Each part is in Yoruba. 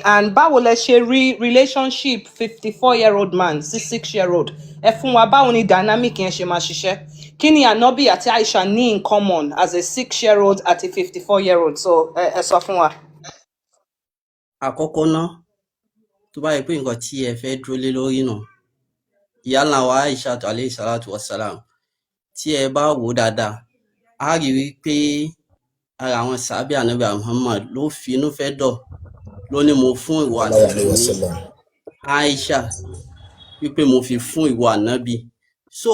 and báwo lẹ ṣe rí relationship 54-year-old man sí 6-year-old ẹ fún wa báwo ni dynamic yẹn ṣe máa ṣiṣẹ́ kí ni Ànábì àti Aisha ní in common as a 6-year-old àti 54-year-old so ẹ sọ fún wa. Àkọ́kọ́ náà tó bá yẹ pé nǹkan tí ẹ fẹ́ dúró lé lórí náà ìyá ńlá wa Aisha alayhi salatu wassalam tí ẹ bá wò dáadáa á rí i pé ara àwọn sàábì Ànábì Muhammad ló finú fẹ́ dọ̀ ló ní mo fún ìwọ Ànábì ní Aisha wípé mo fi fún ìwọ Ànábì so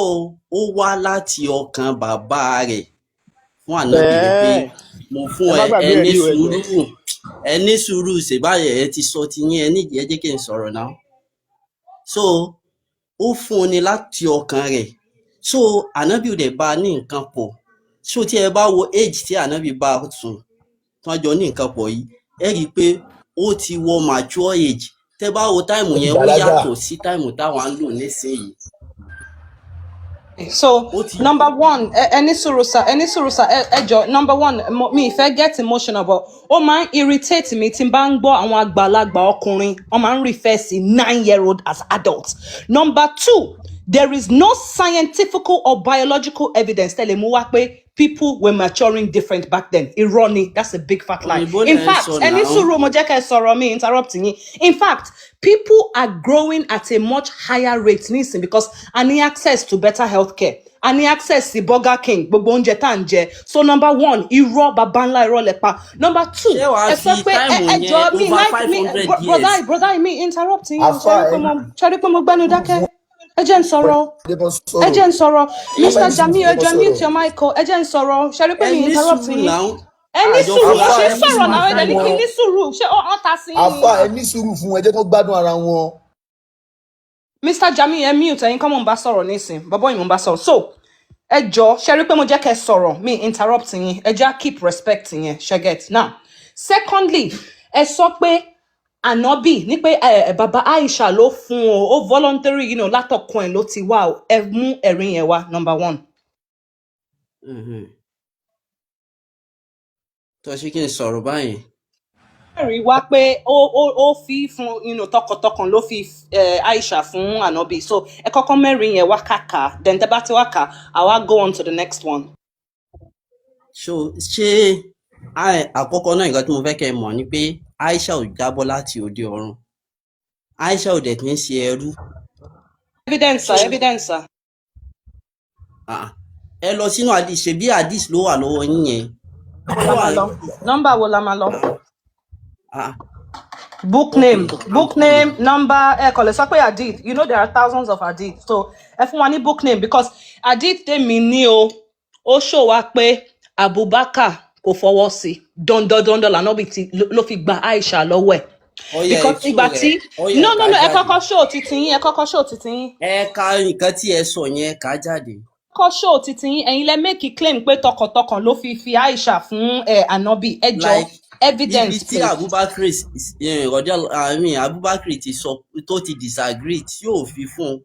ó wá láti ọkàn bàbá rẹ̀ fún Ànábì wípé mo fún ẹ ní sùúrù ṣèbáyẹ ẹ ti sọ ti yín ẹ nídìí ẹ jẹ́ kí n sọ̀rọ̀ náà so ó fún un ní láti ọkàn rẹ̀ so Ànábì ò dẹ̀ bá ní nǹkan pọ̀ so tí ẹ bá wo age tí Ànábì bá sùn tí wọ́n jọ ní nǹkan pọ̀ yìí ẹ rí i pé ó ti wọ mature age tẹ́ bá wo táìmù yẹn ó yàtọ̀ sí táìmù táwọn ń lò nísìnyí. So number one, any surusa, ejo. Number one, me if I get emotional, but ó máa ń irritate me tí n bá ń gbọ́ àwọn àgbàlagbà ọkùnrin, ó máa ń refer sí 9-year-old as adults. Number two, there is no scientific or biological evidence telling me wá people were maturing different back then. Irony, that's a big fat lie. In fact, any suru mo jẹ́ kẹ́ sọ̀rọ̀ me interrupting you. In fact, people are growing at a much higher rate nisin because I need access to better healthcare. I need access to Burger King, gbogbo oúnjẹ tá ń jẹ. So number one, irọ́ baba ńlá irọ́ lẹ́pa. Number two, ẹ sọ pé brother me interrupting you. Ṣé pé mo gbẹ́nu dákẹ́? Ẹ jẹ́ n sọ̀rọ̀. Mr. Jamiu, ẹ jẹ́ mute your mic. Ẹ jẹ́ n sọ̀rọ̀. Ṣé pé mi interrupting you? Ẹni sùúrù ṣe sọ̀rọ̀ náà ẹni kí ní sùúrù ṣé ọ̀n ta sí i. Àfà ẹni sùúrù fún ẹ jẹ́ kó gbádùn ara wọn. Mr. Jamiu ẹ mute ẹ̀yin kọ́ mò ń bá sọ̀rọ̀ nísìn bọ́bọ́ yìí mò ń bá sọ̀rọ̀ so ẹ jọ ṣe rí pé mo jẹ́ kẹ́ sọ̀rọ̀ mi interrupt yín ẹ jẹ́ keep respect yẹn ṣe get now. Secondly ẹ sọ pé Ànábì ní pé bàbá Aisha ló fún ó voluntary látọkùn ẹ̀ ló ti wá ẹ mú ẹ̀rí yẹn wá number one. Tó ṣe kí n sọ̀rọ̀ báyìí. Ẹ̀rí wá pé ó fi fún tọkàntọkàn ló fi Aisha fún Ànábì so ẹ kọ́kọ́ mẹ́rin yẹn wá kàkà then tẹ́ bá ti wá kà I will go on to the next one. So ṣé àkọ́kọ́ náà nǹkan tí mo fẹ́ kẹ́ mọ̀ ni pé Aisha ò jábọ́ láti òde ọ̀run Aisha ò dẹ̀ kí ń ṣe ẹrú. Evidence. Ẹ lọ sínú hadith ṣebí hadith ló wà lọ́wọ́ yín yẹn. Number wo la máa lọ? Book name, number, kò lè sọ pé hadith. You know there are thousands of hadith. So, ẹ fún wa ní book name because hadith tèmi ní ó show wa pé Abubakar kò fọwọ́ sí. Dandan l'Ànábì ló fi gba Aisha lọ́wọ́ ẹ̀. Because ìgbà tí no ẹ kọ́kọ́ show titi yín. Ẹ ka nǹkan tí ẹ sọ yẹn ká jáde. Kọ́ show titi yín ẹ̀yin lẹ make claim pé tọkàntọkàn ló fi Aisha fún Ànábì ẹ jọ evidence. Ibi tí Abubakar ti sọ tó ti disagree tí yóò fi fún.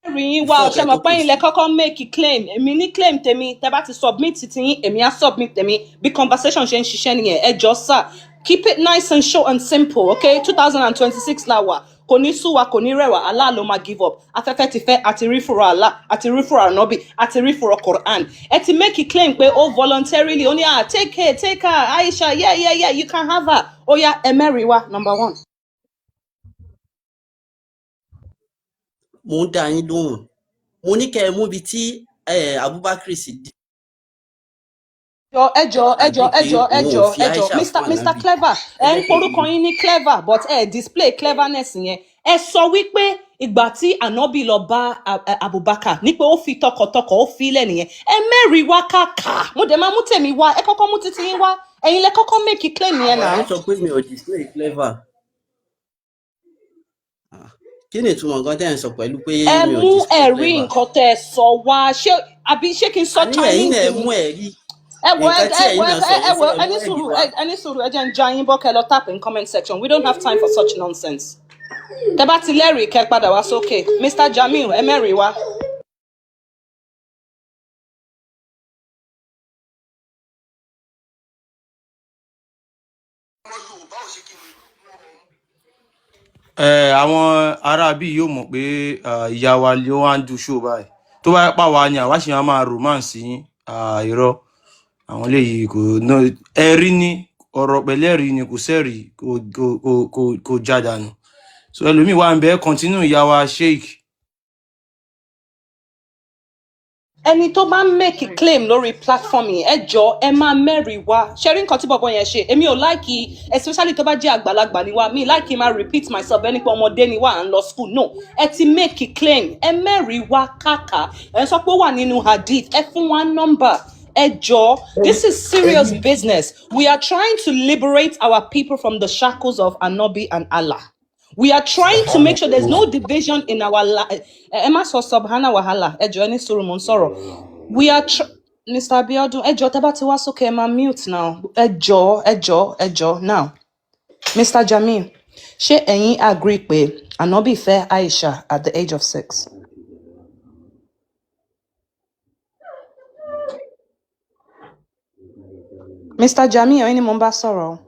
Ẹ̀rí yín wá ọ̀ṣẹ́ mọ̀ pé ilẹ̀ kọ́kọ́ make claim èmi ní claim tèmi tẹ́ bá ti submit titi yín èmi á submit tèmi bí conversation ṣe ń ṣiṣẹ́ nìyẹn ẹ jọ sir keep it nice and short and simple okay 2026 la wà. Kò ní sú wa kò ní rẹwà Allah ló máa give up afẹ́fẹ́ ti fẹ́ àti rí fúnra Allah àti rí fúnra Ànábì àti rí fúnra Quran ẹ ti make a claim pé ó voluntarily ó ní take her Aisha yeah you can have her ó yá ẹ mẹ́rin wá number one. Mo ń dá yín lóhùn mo ní kẹ́ ẹ mú ibi tí Abubakar sì dé. Ẹjọ́ Mr. Clever ẹ ń porúkọ yín ní clever but display cleverness yẹn ẹ sọ wípé ìgbà tí Ànábì lọ bá Abubakar ní pé ó fi tọkàntọkàn ó fi ilẹ̀ nìyẹn ẹ mẹ́rin wá kàkà mo dẹ̀ máa mú tèmi wá ẹ kọ́kọ́ mú títí yín wá ẹ̀yin lẹ kọ́kọ́ make a claim yẹn náà. Ẹ sọ pé mi ò display clever. Kí ni ìtumọ̀ nǹkan tẹ́ ẹ sọ pẹ̀lú pé mi ò display clever? Ẹ mú ẹ̀rí nǹkan tẹ́ ẹ sọ wá ṣé kí n sọ Chinese. Ẹ mú ẹ̀rí. Ẹni sùúrù ẹ jẹ́ ń já yín bọ́ kẹ́ lọ tap in comment section we don't have time for such nonsense. Tẹ́ bá ti lẹ́rìí kẹ́ padà wá sókè Mr. Jamiu ẹ mẹ́rin wá. àwọn ará bí yóò mọ̀ pé ìyá wa ló wá ń du show báyìí tó bá pa wá ni àwa ṣe máa romance yín irọ́ àwọn eléyìí kò ẹ̀rí ni ọ̀rọ̀ pẹ̀lẹ́rí ni kò sẹ́rí kò jádànù so ẹlòmíì wà ń bẹ continue ìyá wa sheik. ẹni tó bá make claim lórí platform yìí ẹ jọ ẹ máa mẹ́rin wá ṣẹ́rí nǹkan tí bọ̀bọ̀ yẹn ṣe èmi ò láìkí especially tó bá jẹ́ àgbàlagbà ni wá mi láìkí máa repeat myself ẹni pé ọmọdé ni wá à ń lọ school no ẹ ti make claim ẹ mẹ́rin wá kàkà ẹ sọ pé ó wà nínú hadith ẹ fún wa number ẹ jọ this is serious business we are trying to liberate our people from the shackles of Anobi and Allah. We are trying to make sure there's no division in our life. Emma so subhana wahala. Ejo any suru mon sorrow. We are Mr. Abiodun, Ejo tẹ́ bá ti wá sókè ẹ máa mute now. Ejo now. Mr. Jamil, ṣé ẹ̀yin agree pé Anobi fẹ́ Aisha at the age of 6? Mr. Jamil, ẹ̀yin ni mo ń bá sọ̀rọ̀.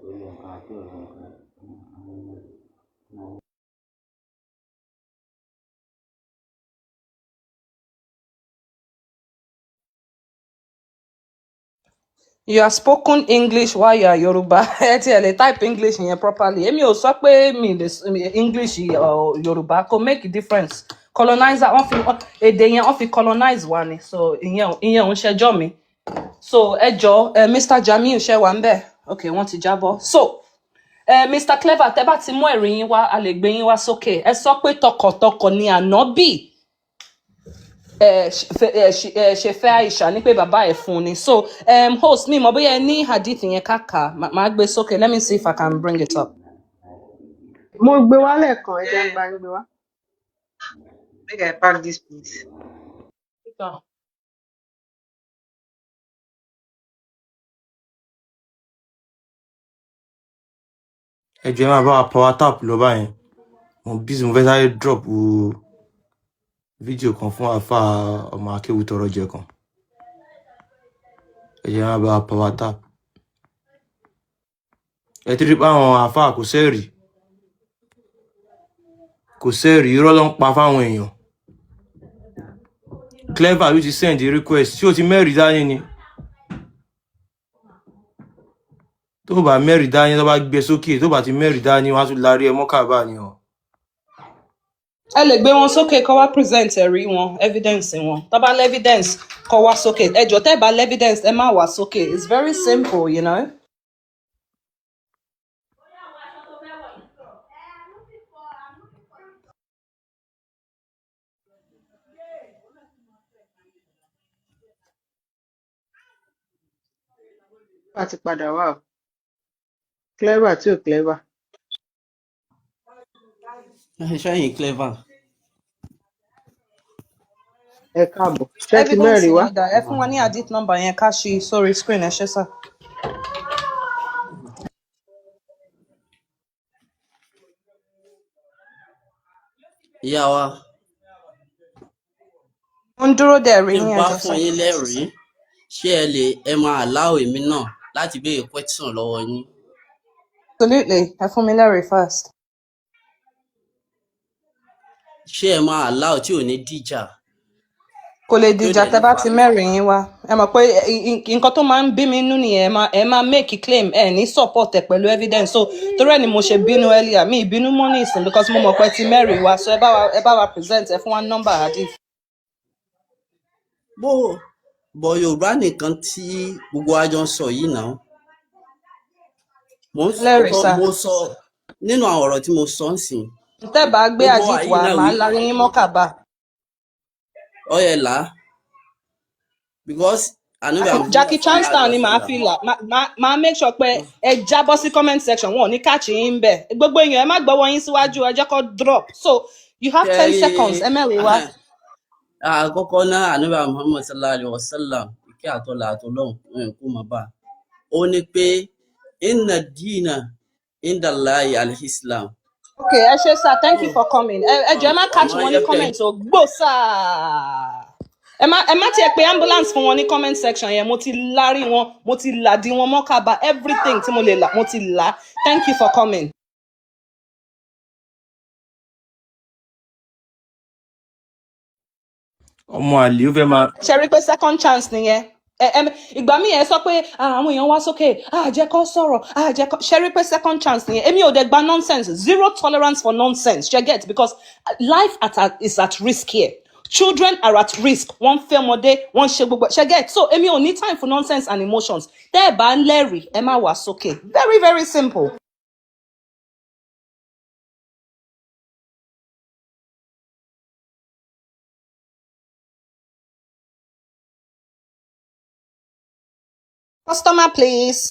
You are spoken English while you are Yoruba. Type English in here properly. Èmi ò sọ pé English or Yoruba kò make a difference. Colonizer èdè yẹn wọ́n fi colonize wa ni. So ìyẹn òun ṣẹjọ́ mi. So ẹ jọ̀ọ́ Mr. Jamil ṣe wà ńbẹ̀. Okay, wọ́n ti jábọ́. So Mr. Clever tẹ́ bá ti mú ẹ̀rí yín wá a lè gbé yín wá sókè. Ẹ sọ pé tọkàntọkàn ni Ànábì ṣe fẹ́ Aisha ní pé bàbá ẹ̀ fún ni. So host mi mọ̀ bóyá ẹ ní hadith yẹn kàkà máa gbé sókè. Let me see if I can bring it up. Mo gbé wá lẹ́ẹ̀kan ẹ jẹ́ n bá ń gbé wá. Make I pack this please. ẹ jọ̀ọ́ ẹ máa bá wa power tap lọ báyẹn mo busy mo fẹ́ sáré drop fídíò kan fún àfà ọmọ akéwù tọrọ jẹ kan ẹ jọ̀ọ́ ẹ máa bá wa power tap ẹ ti rí pé àwọn àfà kò sẹ́ẹ̀rì irọ́ ló ń pa fáwọn èèyàn Clever ló ti send request tí ó ti mẹ́rìí dání ni tó bá mẹ́rìí dání tó bá gbé sókè tó bá ti mẹ́rìí dání wọ́n á tún larí ẹ mọ́kàbá ni ọ̀. Ẹ lè gbé wọn sókè kó wá present ẹ̀rí wọn evidence wọn tó bá lé evidence kó wá sókè ẹ jọ̀ọ́ tẹ́ bá lé evidence ẹ má wá sókè it's very simple you know. Bá ti padà wá o. Clever tí ò clever. ṣẹ́yìn Clever. Ẹ káàbọ̀. Ṣé ti Evidence mẹ́rin wá? yẹn dà ẹ fún wa ní hadith number yẹn ká ṣí sórí screen ẹ ṣé sà. ìyá wa Mo ń dúró dè ẹ̀rí tí yín n ẹ bá jọ̀ọ́ fún sà. yín lẹ́rìí ṣé ẹ máa allow èmi náà láti béèrè question lọ́wọ́ yín. Absolutely ẹ fún mi lẹ́rìí first. ṣé ẹ máa allow tí ò ní dìjà Kò lè tí ò dìjà dẹ̀ tẹ́ ní bá fa ti mi. mẹ́rin yín wá ẹ mọ̀ pé nǹkan tó máa ń bí mi nínú nìyẹn ẹ máa make claim ẹ ní support ẹ pẹ̀lú evidence so torí ẹ̀ ni mo ṣe bínú earlier mi ìbínú mọ́ ní ìsìn because mo mọ̀ pé ti mẹ́rin wá so ẹ bá wa present ẹ fún wa number hadith. bó Yorùbá nìkan tí gbogbo wa jọ ń sọ yìí náà Lẹ́rìí sà. mo sọ nínú àwọn ọ̀rọ̀ tí mo sọ ń sìn Tẹ́ bá gbé gbogbo wa hadith yìí wá náà màá wí larí yín mọ́kàbá. ọyẹ là because Ànábì Jackie Muhammad Chan sallallahu style ni alaihi màá wasallam. fi là máa make sure pé ẹ jábọ́ sí comment section wọn ò ní catch yín bẹ̀ gbogbo èèyàn ẹ má gbọ́wọ́ yín síwájú ẹ jẹ́ kó drop so you have 10 seconds ẹ mẹ́rin wá. àkọ́kọ́ náà Ànábì Muhammad sallallahu alaihi wasallam ìkẹ́ àtọ́lá àtọ́lọ́hún kó máa bá ó ní pé inna dina inda Allahi al-Islam. Okay, ẹ ṣé sir, thank you for coming. Ẹ jọ̀ọ́ ẹ má catch àmọ́ wọn ní yẹ́pẹ̀ comment o gbò sir. ẹ má tiẹ̀ pé ambulance fún wọn ní comment section yẹn, mo ti lárí wọn, mo ti làdí wọn mọ́kàbá, everything tí mo lè là mo ti là. Thank you for coming. ọmọ àlè ó fẹ́ máa. ṣe rí pé second chance nìyẹn. ìgbà míì ẹ sọ pé àwọn èèyàn wá sókè jẹ́ kó sọ̀rọ̀ jẹ́ kó ṣe rí pé second chance nìyẹn. èmi ò dẹ̀ gba nonsense, zero tolerance for nonsense, ṣe get, because life is at risk here. Children are at risk. Wọ́n fẹ́ ọmọdé, wọ́n ṣe gbogbo ṣe get. So èmi ò ní time for nonsense and emotions. Tẹ́ ẹ bá lẹ́rìí ẹ má wá sókè. Very very simple. Customer please.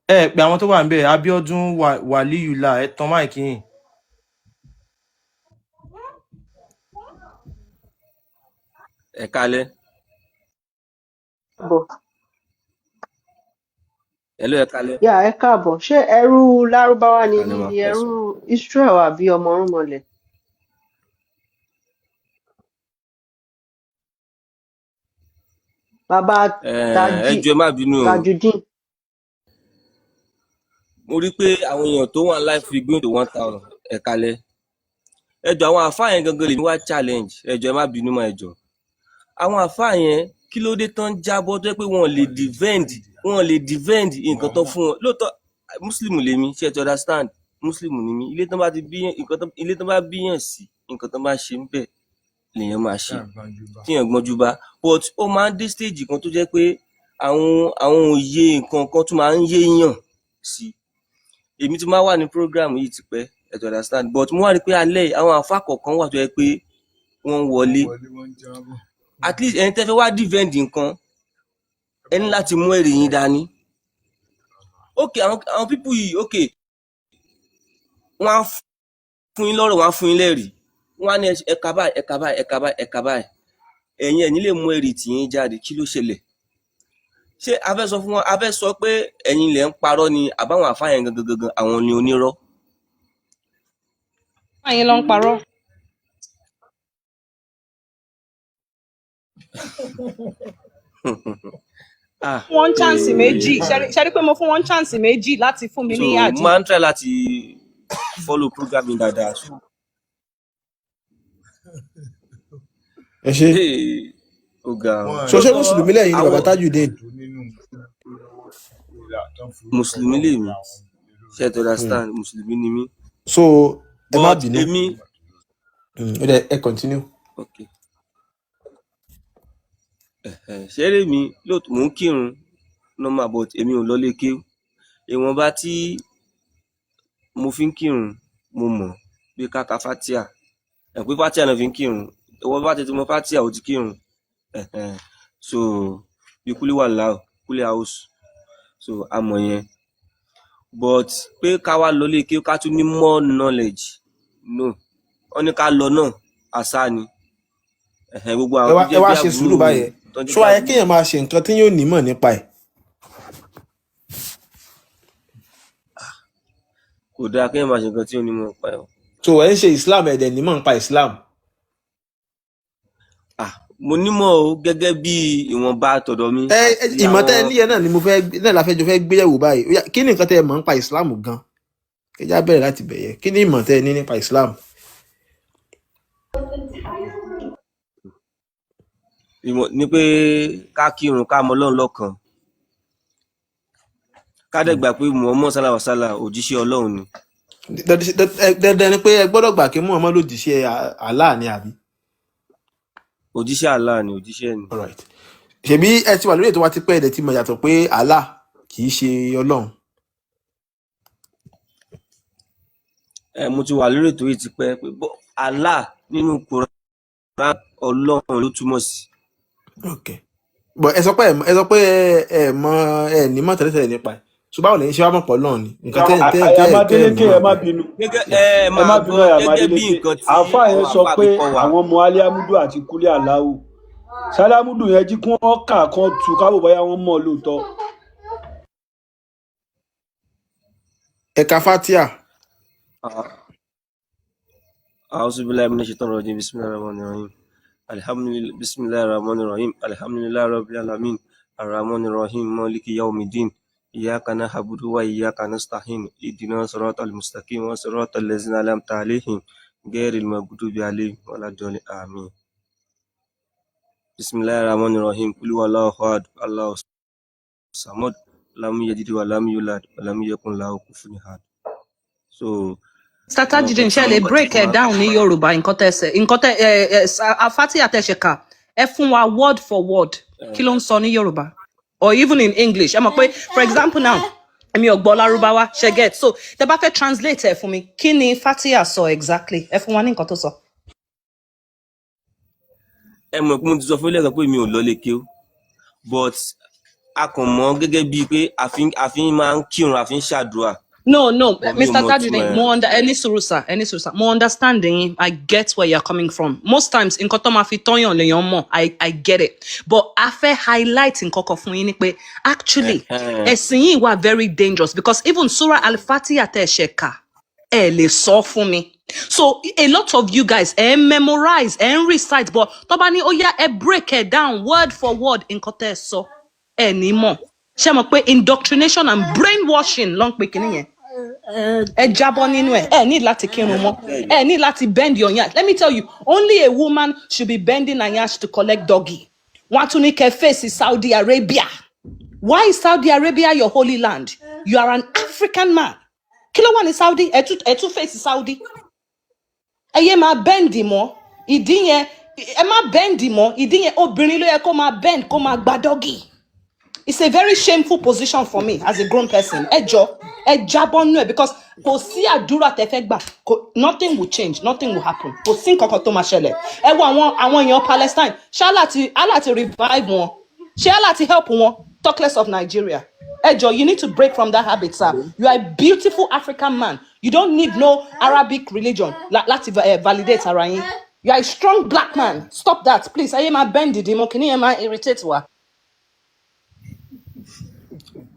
Pé àwọn tó wà níbẹ̀, Abíọ́dún Wàlíyùlá, ẹ tan máìkì yín. Ẹ kálẹ́. Hello, ẹ kálẹ́. Yeah, ẹ káàbọ̀. Ṣé ẹrú Lárúbáwá ni ẹrú Israel àbí ọmọ Orúnmọlẹ̀? Bàbá Ẹ jọ̀ọ́ ẹ má bínú o. Tajudeen. Mo rí pé àwọn èèyàn tó wà live fi gbé to 1000. Ẹ kálẹ́. Ẹ jọ̀ọ́ àwọn àfáà yẹn gangan lè ní wá challenge. Ẹ jọ̀ọ́ ẹ má bínú mà ẹ jọ̀ọ́. Àwọn àfáà yẹn kí ló dé tán jábọ́ tó jẹ́ pé wọ́n lè defend nǹkan tó fún wọn. Lóòótọ́ Muslim lèmi, ṣé ẹ ti understand? Muslim ni mí. Ilé tán bá bíyàn sí, nǹkan tán bá ṣe ń bẹ̀ lèèyàn máa ṣe. Tíyàn gbọ́njú bá. But ó máa ń dé stage kan tó jẹ́ pé àwọn òye nǹkan kan tún máa ń yéèyàn sí. Èmi tí máa wà ní program yìí ti pẹ́, ẹ ti understand? But mo wá rí pé alẹ́ àwọn àfáà kọ̀ọ̀kan wà tó jẹ́ pé wọ́n wọlé. At least ẹni tẹ́ fẹ́ wá defend nǹkan, ẹ ní láti mú ẹ̀rí yín dání. Okay, àwọn people yìí, okay, wọ́n á fún yín lọ́rọ̀, wọ́n á fún yín lẹ́rìí. Wọ́n á ní ẹ̀ka báyìí. Ẹ̀yin ẹ̀ ní lè mú ẹ̀rí tìyín jáde, kí ló ṣẹlẹ̀? Ṣé a fẹ́ sọ fún wọn, a fẹ́ sọ pé ẹ̀yin lẹ̀ ń parọ́ ni àbáwọn àfáà yẹn gangan àwọn ni onírọ́? Ẹ̀yin ló ń parọ́. One chance méjì, ṣe rí pé mo fún one chance méjì láti fún mi ní ìyàjú. So mo máa ń try láti follow programming dáadáa. Ẹ ṣe. So ṣé Mùsùlùmí lẹ́yìn ni bàbá Tajudeen? Mùsùlùmí lèmi, ṣé ẹ ti understand? Mùsùlùmí ni mí. So ẹ má bínú. Èmi. Ẹ continue. Okay. Ṣeré mi lóòótọ́ mò ń kírun normal, but èmi ò lọlé kéwú. Ìwọ̀nba tí mo fi ń kírun mo mọ̀ bí káka fatia. Pé fatia náà fi ń kírun. Ìwọ̀n bá tètè mọ fatia ò ti kírun. So bí kúlí wà láò, kúlí house. So a mọ̀ yẹn. But pé ká wá lọlé kéwú ká tún ní more knowledge. No. Wọ́n ní ká lọ náà àṣà ni. Gbogbo àwọn tó jẹ́ bí àbúrò. Ẹ wá ṣe sùúrù báyẹn. Ṣó ayé kéèyàn máa ṣe nǹkan tí yóò nímọ̀ nípa ẹ̀? Kò dáa kéèyàn máa ṣe nǹkan tí yóò nímọ̀ nípa ẹ̀. So ẹ ń ṣe Islam ẹ̀ dẹ̀ nímọ̀ nípa Islam? Mo nímọ̀ o gẹ́gẹ́ bí ìwọ̀nba tọ̀dọ̀ mi. Ìmọ̀ tẹ́ ẹ níyẹn náà ni náà la fẹ́ jọ fẹ́ gbéyẹ̀wò báyìí. Kí ni nǹkan tẹ́ ẹ mọ̀ nípa Islam gan? Kẹjá bẹ̀rẹ̀ láti bẹ̀yẹ. Kí ni ìmọ̀ tẹ́ ẹ ní nípa Islam? Ìmọ̀ ni pé ká kírun ká mọ Ọlọ́run lọ́kan. Ká dẹ̀ gbà pé Muhammad sallallahu alaihi wasallam òjíṣẹ́ Ọlọ́run ni. Dandan ni pé ẹ gbọ́dọ̀ gbà pé Muhammad òjíṣẹ́ Allah ni àbí? Òjíṣẹ́ Allah ni, òjíṣẹ́ ni. All right. Ṣebí ẹ ti wà lórí ètò wa ti pẹ́ ẹ̀dẹ̀ tí mo yàtọ̀ pé Allah kì í ṣe Ọlọ́run. Mo ti wà lórí ètò yìí ti pẹ́ pé Allah nínú Quran Ọlọ́run ló túmọ̀ sí. Okay. But ẹ sọ pé ẹ ní mọ̀ tẹ́lẹ̀tẹ́lẹ̀ nípa ẹ̀. So báwo lẹ́yìn ṣe wá mọ̀ pọ̀ náà ni? Nǹkan tẹ́ ẹ má bínú. Gẹ́gẹ́ bí nǹkan tí àfáà yẹn sọ pé àwọn ọmọ aliamudu àti kúlẹ̀ aláwù. Sálámùdù yẹn jí kí wọ́n kà kan tu káwọ́ bóyá wọ́n mọ̀ lóòótọ́. Eka Fatia. أعوذ بالله من الشيطان الرجيم بسم الله الرحمن الرحيم بسم الله الرحمن الرحيم الحمد لله رب العالمين الرحمن الرحيم مالك يوم الدين إياك نعبد وإياك نستعين اهدنا الصراط المستقيم صراط الذين أنعمت عليهم غير المغضوب عليهم ولا الضالين آمين بسم الله الرحمن الرحيم قل هو الله أحد الله الصمد لم يلد ولم يولد ولم يكن له كفوا أحد. So Mr. Tajudeen ṣe lè break it down ní Yorùbá nǹkan tẹ́ Fatia tẹ́ ẹ fún wa word for word kí ló ń sọ ní Yorùbá or even in English ẹ mọ̀ pé for example now èmi ò gbọ́ Lárúbáwá ṣe get so tẹ́ bá fẹ́ translate ẹ fún mi kí ni Fatia sọ exactly ẹ fún wa ní nǹkan tó sọ. ẹ mọ̀ pé mo ti sọ fún ilé-ẹ̀kọ́ pé mi ò lọ lè kí ó but a kàn mọ̀ gẹ́gẹ́ bíi pé àfi máa ń kírun àfi ń ṣàdúrà. No, Mr. Tajudeen, any surusa, more understanding. I get where you're coming from. Most times, in kotoma fi tonyon le yon mo, I get it. But I feel highlight in koko fun yin pe actually, ẹ̀sìn yìí were very dangerous because even Surah Al-Fatiha te sheka, le sọ fún mi. So a lot of you guys memorize and recite, but tobani break it down word for word in kote so anymore. Ṣé mọ̀ pé indoctrination and brainwashing long pe kini yẹn ẹ jábọ́ nínú ẹ need láti kírun mọ́ ẹ need láti bend your yansh. Let me tell you, only a woman should be bending her yansh to collect doggy. Wọ́n tún ní kẹ́ face Saudi Arabia. Why is Saudi Arabia your holy land? You are an African man. Kí ló wà ní Saudi? Ẹ tún face Saudi. Ẹ yé máa bend mọ́ ìdí yẹn ẹ má bend mọ́ ìdí yẹn obìnrin ló yẹ kó máa bend kó máa gba doggy. It's a very shameful position for me as a grown person. Because nothing will change, nothing will happen. I want your Palestine. Allah to revive one. Allah to help one. Talk less of Nigeria. Ejo, you need to break from that habit, sir. You are a beautiful African man. You don't need no Arabic religion. Let's validate Arayin. You are a strong black man. Stop that, please. I am a bended. Can you irritate wa?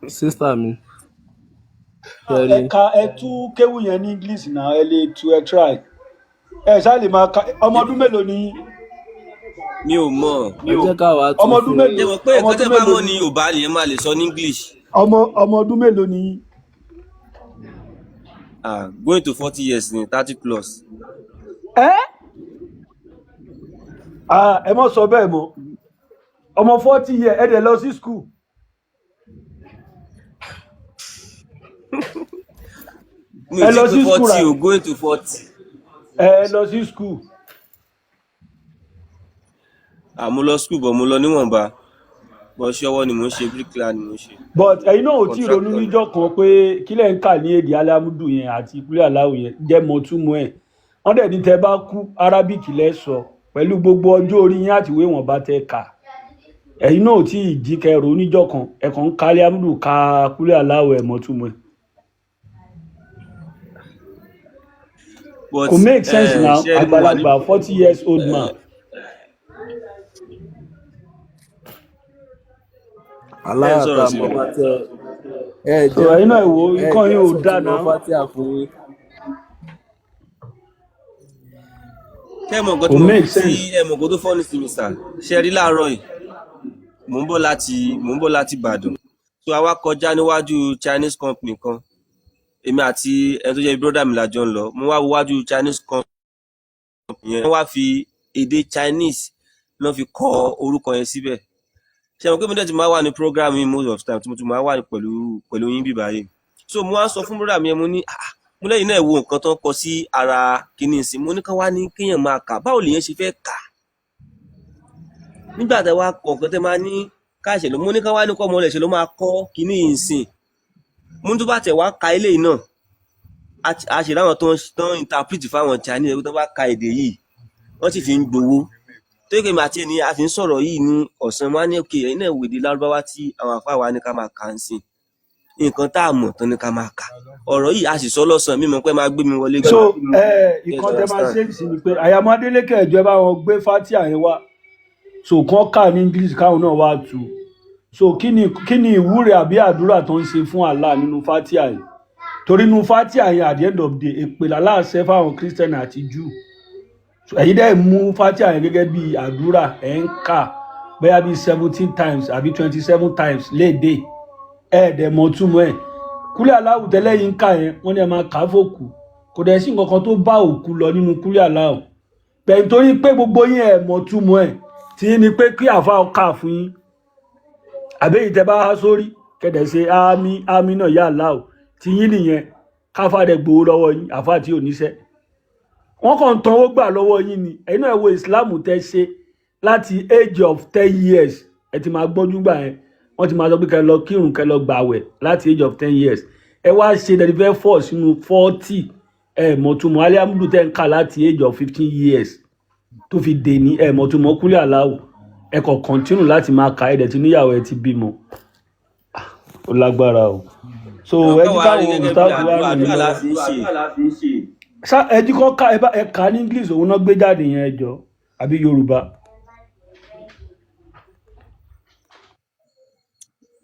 Sister mi. Ẹ tú kéwù yẹn ní English náà ẹ lè tú ẹ try. Ẹ ṣáà lè máa ka ọmọ ọdún mélòó ni. Mi ò mọ̀. Ẹ jẹ́ ká wá tún ọmọ ọdún mélòó. Ẹ mọ̀ pé ẹ̀kọ́ tẹ́ bá mọ̀ ní Yorùbá nìyẹn máa lè sọ ní English. Ọmọ ọdún mélòó ni. Going to 40 years ni 30 plus. Ẹ mọ̀ sọ bẹ́ẹ̀ mọ́. Ọmọ 40 years ẹ dẹ̀ lọ sí school. Ẹ lọ sí school rà. Going to 40. Ẹ lọ sí school. Mo lọ school but mo lọ níwọ̀nba. Bọ́ ṣọwọ́ ni mo ń ṣe bricklayer ni mo ń ṣe. But ẹ̀yin náà ò tí ì ronú níjọ́ kan pé kílẹ̀ ń kà ní èdè alámúdù yẹn àti ìpínlẹ̀ aláwọ̀ yẹn jẹ́ mọ̀túmọ̀ ẹ̀. Wọ́n dẹ̀ ní tẹ́ bá kú Arabic lẹ́ sọ pẹ̀lú gbogbo ọjọ́ orí yín àti ìwé wọn bá tẹ́ kà. Ẹ̀yin náà ò tí ì jí kẹ́ ronú níjọ́ kan ẹ̀kan ń ka alámúdù ka ìpínlẹ̀ aláwọ̀ ẹ̀ mọ̀túmọ̀ ẹ̀. Kò make sense now àgbàlagbà 40 years old man. Aláàtà mọ̀ bá tẹ ẹ jẹ́ ẹ̀yin náà ìwò ikán yín ò dá náà. Kẹ́ mọ̀ nǹkan tó mọ̀ sí nǹkan tó fọ́ ní sí mi sà ṣe rí láàárọ̀ yìí mò ń bọ̀ láti Ìbàdàn so a wá kọjá níwájú Chinese company kan èmi àti ẹni tó jẹ́ brother mi lájọ ń lọ mo wá wájú Chinese company yẹn wọ́n wá fi èdè Chinese lọ́ fi kọ orúkọ yẹn síbẹ̀ ṣe mọ̀ pé mi dẹ̀ ti máa wà ní program yìí most of the time tí mo ti máa wà pẹ̀lú yín bíbá yìí so mo wá sọ fún brother mi yẹn mo ní mo lẹ́yìn náà wo nǹkan tó ń kọ sí ara kìíní ìsìn mo ní ká wá ní kéèyàn máa kà báwo lèèyàn ṣe fẹ́ kà nígbà tí wàá kọ nǹkan tẹ́ máa ní káàṣẹ ló mo ní ká wá ní kọ́ ọmọ rẹ̀ ṣe ló máa kọ́ kìíní ìsìn mo ní tó bá tẹ̀ wá ka eléyìí náà a ṣe láwọn tó ń interpret fáwọn Chinese tó bá ka èdè yìí wọ́n sì fi ń gbowó tó yẹ kí màá tiẹ̀ ní a fi ń sọ̀rọ̀ yìí ní ọ̀sán wọn á ní òkè ẹ̀yin náà wèdè Lárúbáwá tí àwọn àfáà wa ní ká máa kà ń sìn nǹkan tá a mọ̀ tán ní ká máa kà ọ̀rọ̀ yìí a sì sọ lọ́sàn-án mímọ̀ pé máa gbé mi wọlé. so ìkan tẹ máa ṣe sí ni pé àyàmọ́ Adélékè ẹ̀jọ́ bá wọn gbé Fatia yẹn wá so kàn kà ní English káwọn náà wá tù so kí ni ìwúre àbí àdúrà tó ń ṣe fún Allah nínú Fatia yìí torí inú fatia yẹn at the end of the day èpè làláṣẹ fáwọn Christian àti Jew ẹ̀yin dẹ́ mú fatia yẹn gẹ́gẹ́ bí àdúrà ẹ̀ ń kà bóyá bí 17 times àbí 27 times léde ẹ̀ẹ́dẹ̀ mọ̀ túmọ̀ ẹ̀ kúlẹ̀ aláwù tẹ́lẹ̀ yìí ń kà yẹn wọ́n ní ẹ máa kà á fòkù kò dẹ̀ sí nǹkan kan tó bá òkú lọ nínú kúlẹ̀ aláwù bẹ́ẹ̀ nítorí pé gbogbo yín ẹ̀ mọ̀ túmọ̀ ẹ̀ tí yín ni pé kí àfa ọkà fún yín àbẹ́yìí tẹ́ bá há sórí kẹ̀dẹ̀ ṣe ámì náà yà aláwù tí yín nìyẹn káfá dẹ̀ gbowó lọ́wọ́ yín àfa tí ò níṣẹ́ wọ́n kàn ń tan owó gbà lọ́wọ́ yín ni ẹ̀yin náà wo ìsìláàmù tẹ́ ṣe láti age of 10 years ẹ ti máa gbọ́njú gbà yẹn wọ́n ti máa sọ pé kẹ́ lọ kírun kẹ́ lọ gbàwẹ̀ láti age of 10 years ẹ wá ṣe dẹ̀dífẹ́ fọ́ sínú 40 mọ̀túmọ̀ aliamudu tẹ́ ń kà láti age of 15 years tó fi dè ní mọ̀túmọ̀ kúlẹ̀ aláwọ̀ ẹ kàn continue láti máa kà ẹ̀dẹ̀ tí níyàwó ẹ ti bímọ ó lágbára o so ẹ jí káwọn olùtàkù wà nínú ẹ jí kọ́ ká ẹ kà ní English òun náà gbé jáde yẹn ẹjọ́ àbí Yorùbá.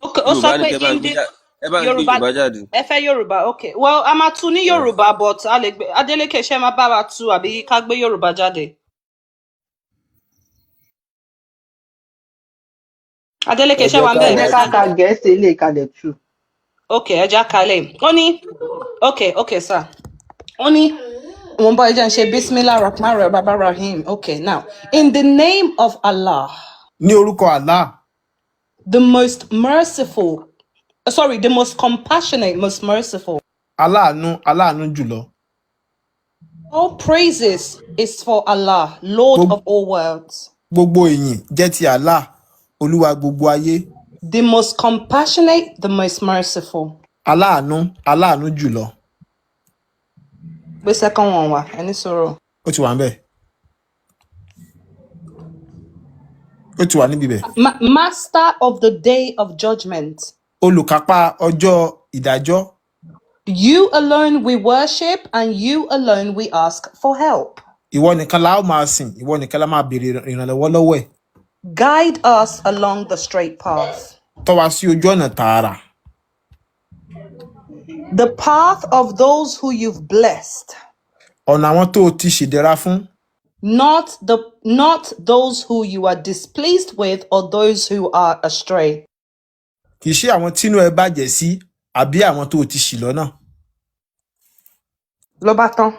Okay, ó sọ pé Yorùbá ẹ fẹ́ Yorùbá okay well a máa tú ní Yorùbá but a lè gbé Adeleke ṣe máa bá wa tú àbí ká gbé Yorùbá jáde. Adeleke ṣe wà ń bẹ̀. ẹ ká Gẹ̀ẹ́sì ilé ìkàlẹ̀ tù. Okay ẹ já kalẹ̀ ó ní okay sir ó ní wọ́n bá ẹjẹ́ ń ṣe Bismillah Rahman Rahim okay now in the name of Allah. ní orúkọ Allah. The most merciful, the most compassionate, most merciful. Aláàánú jùlọ. All praises is for Allah, Lord of all worlds. Gbogbo ìyìn jẹ́ ti Allah, Olúwa gbogbo ayé. The most compassionate, the most merciful. Aláàánú jùlọ. Gbé second one wá, ẹni sọ̀rọ̀. Ó ti wà ńbẹ̀. Ó ti wà níbí bẹ̀. Master of the day of judgment. Olùkápá ọjọ́ ìdájọ́. You alone we worship and you alone we ask for help. Ìwọ nìkan la ó máa sìn, ìwọ nìkan la máa béèrè ìrànlọ́wọ́ lọ́wọ́ ẹ̀. Guide us along the straight path. Tọ́ wa sí ojú ọ̀nà tààrà. The path of those who you've blessed. Ọ̀nà àwọn tó o ti ṣèdẹ̀ra fún. Not those who you are displeased with or those who are astray. Kì í ṣe àwọn tínú ẹ bàjẹ́ sí àbí àwọn tó ti ṣì lọ́nà. Ló bá tán.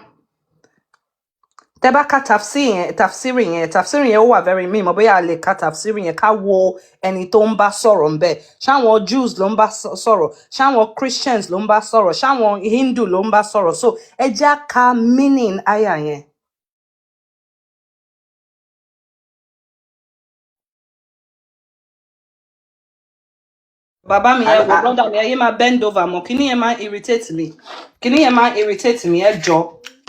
Tẹ́ bá ka tafsiri yẹn ó wà very mímọ́ bóyá a lè ka tafsiri yẹn ká wo ẹni tó ń bá sọ̀rọ̀ ń bẹ̀. Ṣáwọn Jews ló ń bá sọ̀rọ̀, ṣáwọn Christians ló ń bá sọ̀rọ̀, ṣáwọn Hindu ló ń bá sọ̀rọ̀. So ẹ jẹ́ ká meaning àyà yẹn. Bàbá mi ẹ wò brother mi ẹ máa bend over mọ́ kíní yẹn máa irritate me ẹ jọ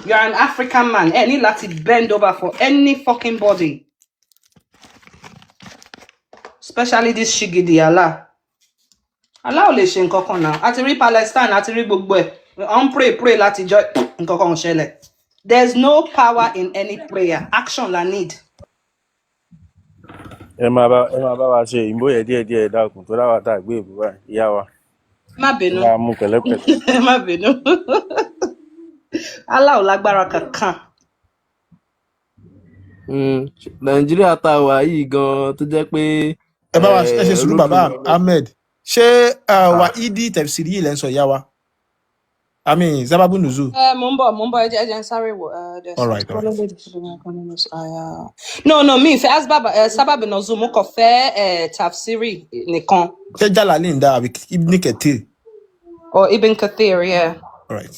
you are an African man ẹ ní láti bend over for any fucking body especially this shigidi Allah ò lè ṣe nǹkan kan náà àti rí Palestine àti rí gbogbo ẹ̀ on pray láti jọ nǹkan kan ṣẹlẹ̀ there's no power in any prayer action la need. ẹ máa bá wa ṣe ìbò yẹn díẹ̀ dákun tó dáwà tá a gbé ìbò báyìí ìyá wa. Má bínú. Ẹ máa mú pẹ̀lẹ́pẹ̀lẹ́. Má bínú. Allah ò lágbára kankan. Nàìjíríà tá a wà yìí gan tó jẹ́ pé. Ẹ bá wa ṣe sùúrù bàbá Ahmed ṣé Wahidi tafsiri yìí lẹ́ ń sọ ìyá wa Zababu Nuzu. Mo ń bọ̀ ẹ jẹ́ n sáré wò. All right. No mi fẹ́ Sababu Nuzu mo kàn fẹ́ tafsiri nìkan. Ṣé Jalali ń dá àbí Ibn Kathir? Or Ibn Kathir, yeah. All right.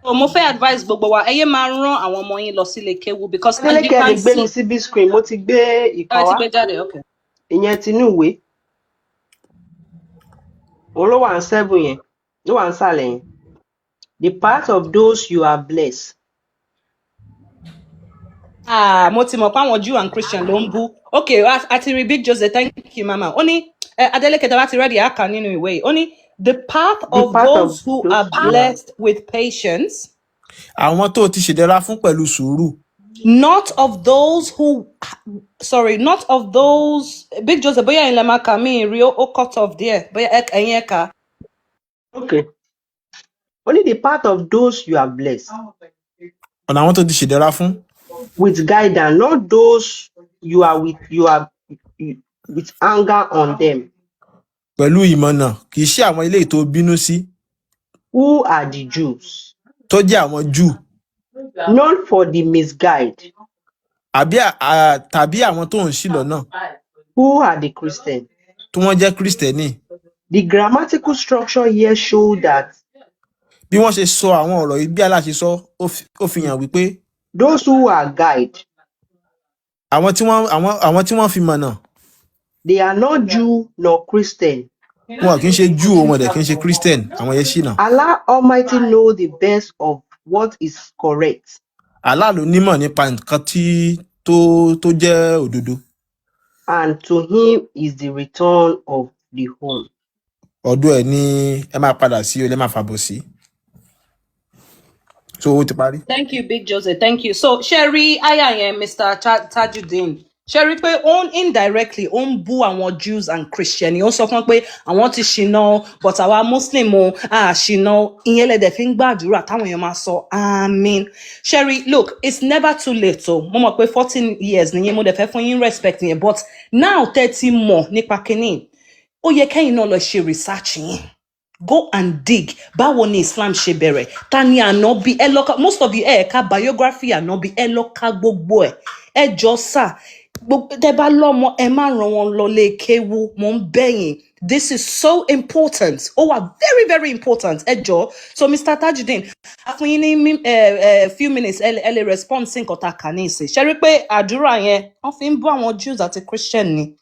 Mo fẹ́ advice gbogbo wa ẹ yé máa rán àwọn ọmọ yín lọ sílé kéwú because as you can see. Gbé mi sí big screen mo ti gbé ìkan wá. Ti gbé jáde okay. Ìyẹn tinú ìwé. Òun ló wà ń 7 yẹn. Ló wà ń sàlẹ̀ yẹn. The part of those you are blessed. Mo ti mọ̀ pé àwọn Jew and Christian ló ń bú. Okay, àti rí Big Jose, thank you mama. Ó ní Adeleke tá bá ti ready àkà nínú ìwé. Ó ní the path of those who are blessed with patience. Àwọn tó ti ṣèdẹ̀ra fún pẹ̀lú sùúrù. Not of those who, sorry, not of those. Big Joseph, boya in lemaka mi rio o cut off there. Boya ẹ̀yin ẹ̀ka. Okay. Only the part of those you have blessed ọ̀nà àwọn tó ti ṣèdẹ́ra fún with guidance, not those you are with anger on them. pẹ̀lú ìmọ̀nà kì í ṣe àwọn eléyìí tó bínú sí Who are the Jews? tó jẹ́ àwọn Júù Not for the misguide. tàbí àwọn tó ń ṣì lọ́nà Who are the Christians? tí wọ́n jẹ́ Kristẹni. The grammatical structure here show that Bí wọ́n ṣe sọ àwọn ọ̀rọ̀ yìí bí Allah ṣe sọ ó fi hàn wípé those who are guide, àwọn tí wọ́n fi mọ̀nà they are not Jew nor Christian. wọn kì í ṣe Júù wọn dẹ̀ kì í ṣe Christian àwọn yẹn ṣìnà. Allah Almighty know the best of what is correct. Allah ló nímọ̀ nípa nǹkan tó jẹ́ òdodo. And to him is the return of the home. Ọ̀dọ̀ ẹ̀ ni ẹ máa padà sí o lẹ́ máa fàbọ̀ sí. So ó ti parí. Thank you, Big Joseph. Thank you. So, Sherry, aya Mr. Tajudeen. Sherry pé ó indirectly ó ń bú àwọn Jews and Christian. Ó sọ fún pé àwọn ti ṣìnà but àwa Muslim o ṣìnà ìyẹn lẹ dẹ̀ fi ń gbàdúrà táwọn èèyàn máa sọ amen. Sherry, look, it's never too late o. Mo mọ̀ pé 14 years nìyẹn mo dẹ̀ fẹ́ fún yín respect yẹn but now 30 mọ̀ nípa kínní. Ó yẹ kẹ́yìn náà lọ ṣe research yín. Go and dig. Báwo ni Islam ṣe bẹ̀rẹ̀? Ta ni Ànábì? Ẹ lọ ka, most of you ẹ ka biography Ànábì, ẹ lọ ka gbogbo ẹ̀. Ẹ jọ̀ọ́ sà. Tẹ́ bá lọ́mọ ẹ má rán wọn lọ lé kéwú, mo ń bẹ̀ yín. This is so important. Ó wà very very important. Ẹ jọ̀ọ́. So Mr. Tajudeen, a fún yín ní few minutes ẹ lè respond sí nǹkan tá a kà ní ìsìn. Ṣé rí pé àdúrà yẹn wọ́n fi ń bú àwọn Jews àti Christian ni?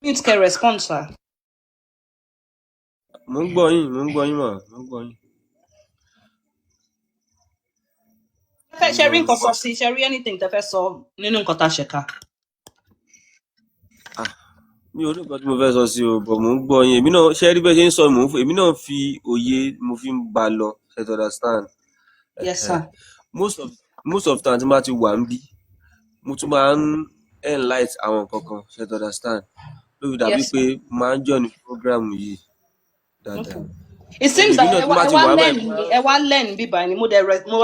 Mute can respond, sir. Mo ń gbọ́ yín mà, mo ń gbọ́ yín. Ṣé rí nǹkan sọ sí? Ṣé rí anything tẹ́ fẹ́ sọ nínú nǹkan tá a ṣe ká? Mi ò rí nǹkan tí mo fẹ́ sọ sí o, but mo ń gbọ́ yín. Èmi náà ṣe rí bẹ́ẹ̀ ṣe ń sọ, èmi náà fi òye mo fi ń bá lọ, ṣe to understand. Yes, sir. Most of time tí mo bá ti wà ń bí, mo tún máa ń enlight àwọn nǹkan kan, ṣe to understand. Lórí dàbí Yes, pé sir. máa ń join program yìí dáadáa. Okay. It seems Èmi that náà tí mo bá ti wà báyìí. ẹ wá learn bíbá ni mo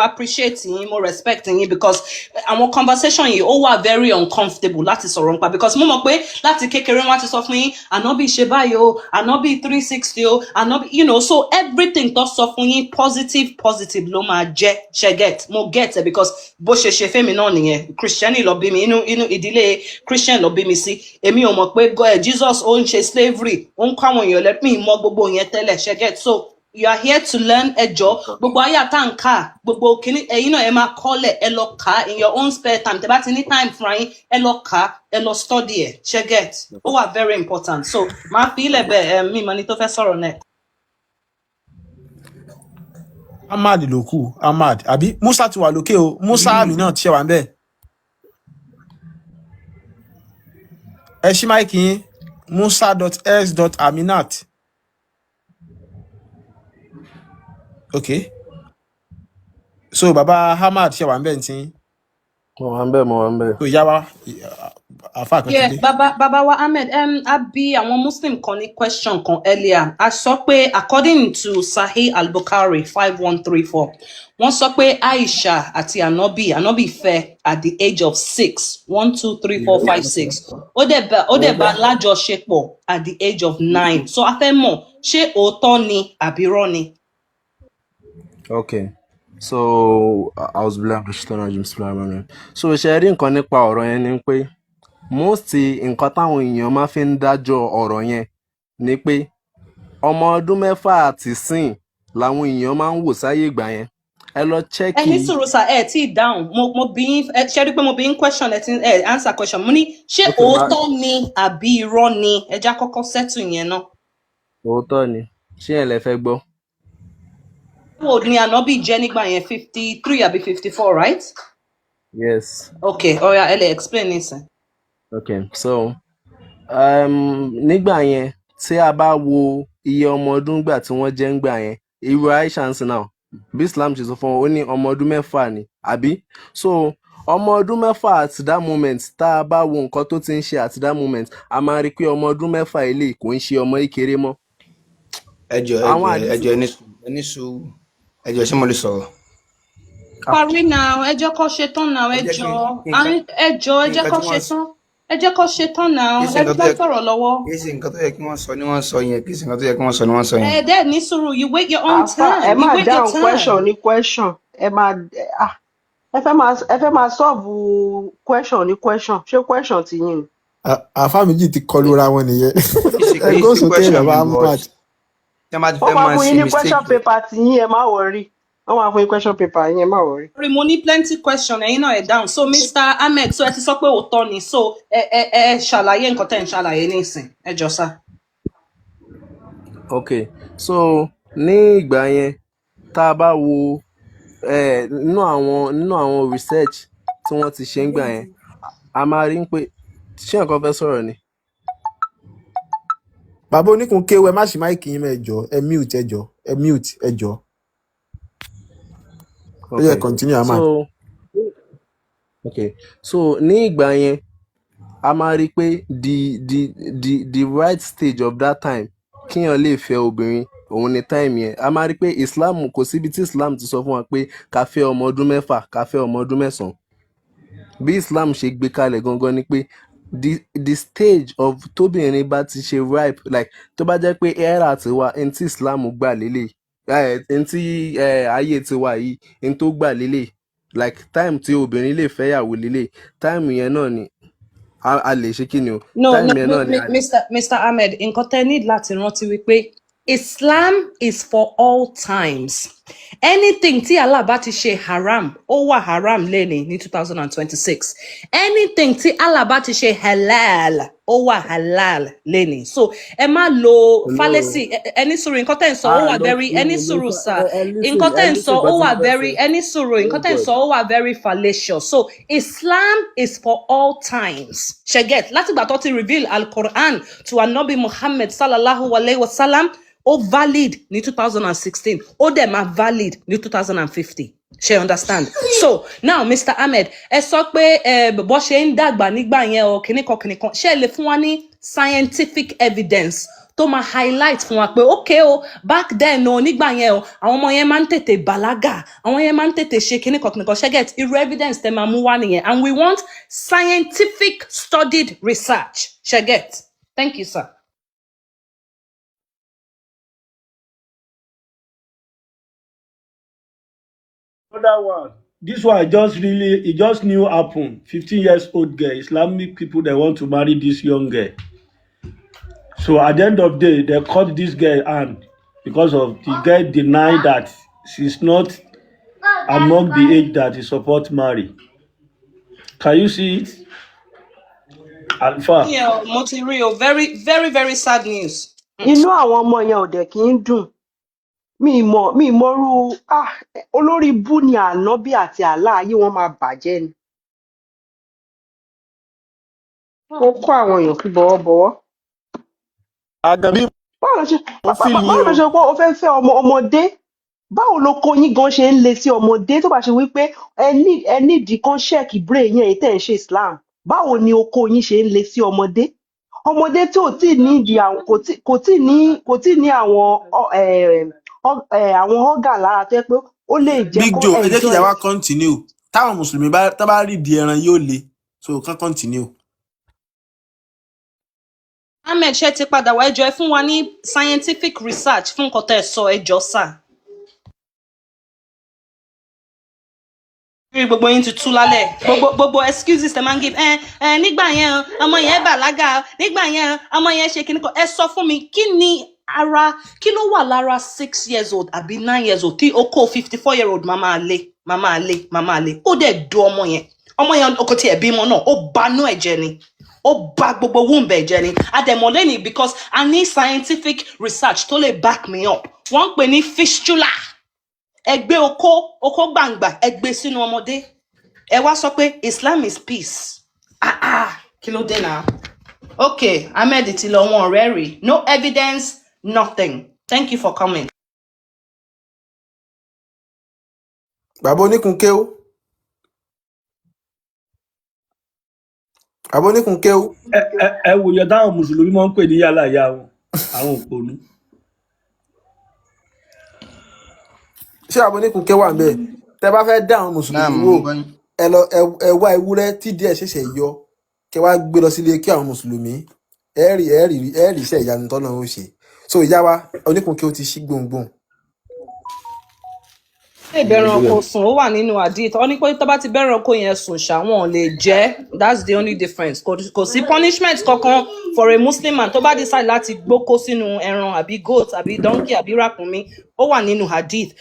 appreciate yín, mo respect yín because àwọn conversation yìí ó wà very uncomfortable láti sọ̀rọ̀ nípa because mo mọ̀ pé láti kékeré wọ́n ti sọ fún yín Ànábì ṣe báyìí o, Ànábì 360 o, Ànábì so everything tó sọ fún yín positive ló máa jẹ́ ṣe get mo get it because bó ṣe fẹ́mi náà nìyẹn Christian ló bí mi inú ìdílé Christian ló bí mi sí èmi ò mọ̀ pé Jesus ó ń ṣe slavery ó ń kọ́ àwọn èèyàn lẹ́pìn mọ́ gbogbo yẹn tẹ́lẹ̀ ṣe get so you are here to learn ẹjọ́ gbogbo ayé àtàǹkà gbogbo kìíní ẹ̀yin náà ẹ máa kọ́lẹ̀ ẹ lọ kà in your own spare time tẹ́ bá ti ní time fúnra yín ẹ lọ kà ẹ lọ study ẹ ṣe get ó wà very important so máa fi ilẹ̀ bẹ́ẹ̀ mi mọ̀ ní tó fẹ́ sọ̀rọ̀ náà. Ahmad ló kù Ahmad àbí Musa ti wà lókè o Musa àmì náà ti ṣe wà ń bẹ̀. Ẹ ṣí máìkì yín musa.s.aminat. Okay. So Baba Ahmad ṣe wà ń bẹ̀ ní. Mo wà ń bẹ̀. So ìyá wa àfa kan ti Yeah, dé. Baba wa Ahmed, a bí àwọn Muslim kan ní question kan earlier. A sọ pé according to Sahih al-Bukhari 5134, wọ́n sọ pé Aisha àti Ànábì fẹ́ at the age of 6, 1, 2, 3, 4, 5, 6. Ó dẹ̀ bá lájọṣepọ̀ at the age of 9. So a fẹ́ mọ̀ ṣé òótọ́ ni àbí irọ́ ni? Okay. So I was black so ṣe rí nǹkan nípa ọ̀rọ̀ yẹn ni pé most nǹkan táwọn èèyàn máa fi ń dájọ́ ọ̀rọ̀ yẹn ni pé ọmọ ọdún mẹ́fà àti sìn làwọn èèyàn máa ń wò sáyé ìgbà yẹn ẹ lọ chẹ́kì. Ẹ ní sùúrù sà ẹ tí ì dáhùn mo bí yín ṣe rí pé mo bí yín question ẹ answer question mo ní ṣé òótọ́ ni àbí irọ́ ni ẹ já kọ́kọ́ settle yẹn náà. Òótọ́ ni ṣé ẹ lè fẹ́ gbọ́. How old ni Ànábì jẹ́ nígbà yẹn 53 àbí 54 right? Yes. Okay, oya ẹ lè explain nísìn. Okay, so nígbà yẹn tí a bá wo iye ọmọ ọdún gbà tí wọ́n jẹ́ ńgbà yẹn irú Aisha ń sìn náà bí Islam ṣe sọ fún wọn ó ní ọmọ ọdún mẹ́fà ni àbí so ọmọ ọdún mẹ́fà at that moment tá a bá wo nǹkan tó ti ń ṣe at that moment a máa rí i pé ọmọ ọdún mẹ́fà eléyìí kò ń ṣe ọmọ kékeré mọ́. ẹjọ ẹni sùúrù ẹjọ ṣé mo lè sọ̀rọ̀. parí náà ẹ jẹ́ kó ṣe tán náà ẹ jọ̀ọ́ ẹ jẹ́ kó ṣe tán ẹ jẹ́ kó ṣe tán náà ẹ bá sọ̀rọ̀ lọ́wọ́. kì í ṣe nǹkan tó yẹ kí wọ́n sọ ni wọ́n sọ yẹn kì í ṣe nǹkan tó yẹ kí wọ́n sọ ni wọ́n sọ yẹn. ẹ dẹ́ ní sùúrù you wait your own time. ẹ máa dáhùn question ní question ẹ máa ẹ fẹ́ máa solve question ní question ṣé question ti yín ni. àfa méjì ti kọlu ra wọn nìyẹn ẹgbẹ́ sókè rẹ̀ bá mú àti. wọ́n máa fún yín ní question paper ti yín ẹ má worry wọ́n máa fún yín question paper yín ẹ má worry. mo ní plenty question ẹ̀yin náà ẹ̀ dáhùn so Mr. Ahmed so ẹ ti sọ pé òótọ́ ni so ẹ ṣàlàyé nǹkan tẹ́ ń ṣàlàyé nísìn ẹ jọ sá. ok so ní ìgbà yẹn tá a bá wo nínú àwọn research tí wọ́n ti ṣe ń gbà yẹn a máa rí pé ṣé nǹkan fẹ́ sọ̀rọ̀ ni. bàbá oníkun kéwù ẹ má ṣì máìkì yín mẹ́jọ ẹ mute ẹjọ. ó yẹ continue àmà. so ní ìgbà yẹn a máa rí pé the right stage of that time kíyàn lè fẹ́ obìnrin òun ni time yẹn a máa rí pé Islam kò síbi tí Islam ti sọ fún wa pé ká fẹ́ ọmọ ọdún mẹ́fà ká fẹ́ ọmọ ọdún mẹ́sàn-án bí Islam ṣe gbé kalẹ̀ gangan ni pé the stage of tóbìnrin bá ti ṣe ripe like tó bá jẹ́ pé era ti wà ẹni tí Islam gbà lélẹ̀ ẹni tí ayé ti wà yìí ẹni tó gbà lélẹ̀ like time tí obìnrin lè fẹ́yàwó lélẹ̀ time yẹn náà ni a lè ṣe kí ni o. no Mr. Ahmed nǹkan tẹ́ need láti rántí wípé Islam is for all times. Anything tí Allah bá ti ṣe haram, ó wà haram lẹ́ni ní 2026. Anything tí Allah bá ti ṣe halal, ó wà halal lẹ́ni. So, ẹ má lo fallacy, ẹni sùúrù, nǹkan tẹ́ ń sọ, ó wà very, ẹni sùúrù sir, nǹkan tẹ́ ń sọ, ó wà very, ẹni sùúrù, nǹkan tẹ́ ń sọ, ó wà very fallacious. So, Islam is for all times. Ṣẹ̀gẹ̀t, látìgbà tó ti reveal Al-Quran to Anabi Muhammad sallallahu alayhi wa sallam, ó valid ní 2016 ó dẹ̀ máa valid ní 2050 ṣe understand. So now Mr. Ahmed ẹ sọ pé bó ṣe ń dàgbà nígbà yẹn o kìnnìkan ṣe lè fún wa ní scientific evidence tó máa highlight fún wa pé okay o back then o nígbà yẹn o àwọn ọmọ yẹn máa ń tètè bàlágà àwọn yẹn máa ń tètè ṣe kìnnìkan ṣe get irú evidence tẹ máa mú wá nìyẹn and we want scientific studied research ṣe get. Thank you sir. Another one. This one it just new happen. 15 years old girl, Islamic people, they want to marry this young girl. So at the end of the day, they cut this girl hand because of the girl denied that she's not among the age that is support marry. Can you see it? Alpha. Yeah, Monterio, very, very, very sad news. Inú àwọn ọmọ yẹn ò dẹ̀ kí ń dùn. Mi mọ̀rú olórí bú ni ànábì àti àlá ayé wọn máa bàjẹ́ ni. Ó kó àwọn èèyàn fi bọ̀wọ̀bọ̀wọ̀. Àgàbí báwo ló ṣe pé o fẹ́ fẹ́ ọmọdé báwo ló kó yín gan ṣe ń le sí ọmọdé tó bá ṣe wípé ẹ nídìí kan ṣẹ́ẹ̀kì brain yẹn èyí tẹ̀ ń ṣe Islam báwo ni o kó yín ṣe ń le sí ọmọdé tí ò tí ní àwọn kò tí ní àwọn ọ̀gá lára tó yẹ pé ó lè jẹ́ Big Joe ẹ jẹ́ kí ìyá wa continue táwọn mùsùlùmí bá rí di ẹran yóò le so kàn continue. Ahmed ṣe ti padà wá ẹjọ́ ẹ fún wa ní scientific research fún nǹkan tẹ́ ẹ sọ ẹjọ́ sà. Gbogbo yín ti tú lálẹ́ gbogbo excuses tẹ́ máa ń give nígbà yẹn ọmọ yẹn bàlágà nígbà yẹn ọmọ yẹn ṣe kíní kan ẹ sọ fún mi kí ló wà lára 6 years old àbí 9 years old tí ó kó 54 year old màmá àlè ó dẹ̀ do ọmọ yẹn ọkọ tí ẹ̀ bímọ náà ó banú ẹ̀jẹ̀ ni ó bà gbogbo womb ẹ̀jẹ̀ ni àdẹ̀mọ́lẹ́ ni because I need scientific research tó lè back me up wọ́n ń pè ní fistula ẹgbẹ́ okó gbàǹgbà ẹgbẹ́ sínú ọmọdé ẹ wá sọ pé Islam is peace kí ló dé náà okay Ahmed ti lọ wọn ọ̀rẹ́ rí no evidence nothing thank you for coming. bàbá oníkun kéwú bàbá oníkun kéwú ẹ wòye táwọn mùsùlùmí máa ń pè ní yálà ìyá wọn àwọn òpònú. ṣé bàbá oníkun kéwú wà ń bẹ tẹ bá fẹ́ dá àwọn náà mùsùlùmí mo wò ń gbọ́ yín. ẹ lọ ẹ wá ewúrẹ́ tí díẹ̀ ṣẹ̀ṣẹ̀ yọ kẹ wá gbé lọ sílé kí àwọn mùsùlùmí ẹ rí iṣẹ́ ìyanu tọ́nà ó ṣe so ìyá wa oníkun kéwú ti ṣí gbòǹgbòǹ. Ṣé ìbẹ̀rànkò sùn ó wà nínú hadith ó ní pé tó bá ti bẹ̀rànkò yẹn sùn ṣàwọn ò lè jẹ́ that's the only difference kò sí punishment kankan for a muslim man tó bá decide láti gbókó sínú ẹran àbí goat àbí donkey àbí ràkúnmí ó wà nínú hadith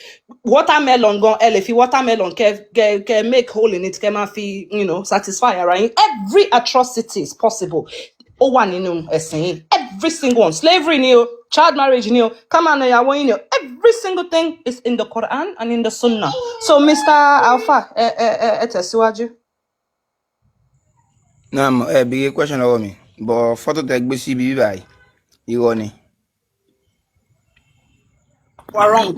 watermelon gan ẹ lè fi watermelon kẹ make hole in it kẹ máa fi satisfy ara yín every atrocity is possible ó wà nínú ẹ̀sìn yìí every single one slavery ni o child marriage ni o ká máa na ìyàwó yín ni o every single thing is in the Quran and in the Sunnah so Mr. Alpha ẹ tẹ̀síwájú. náà ẹ béèrè question lọ́wọ́ mi bọ̀ fọ́tò tẹ gbé síbi bíbá yìí irọ́ ni. wà wrong.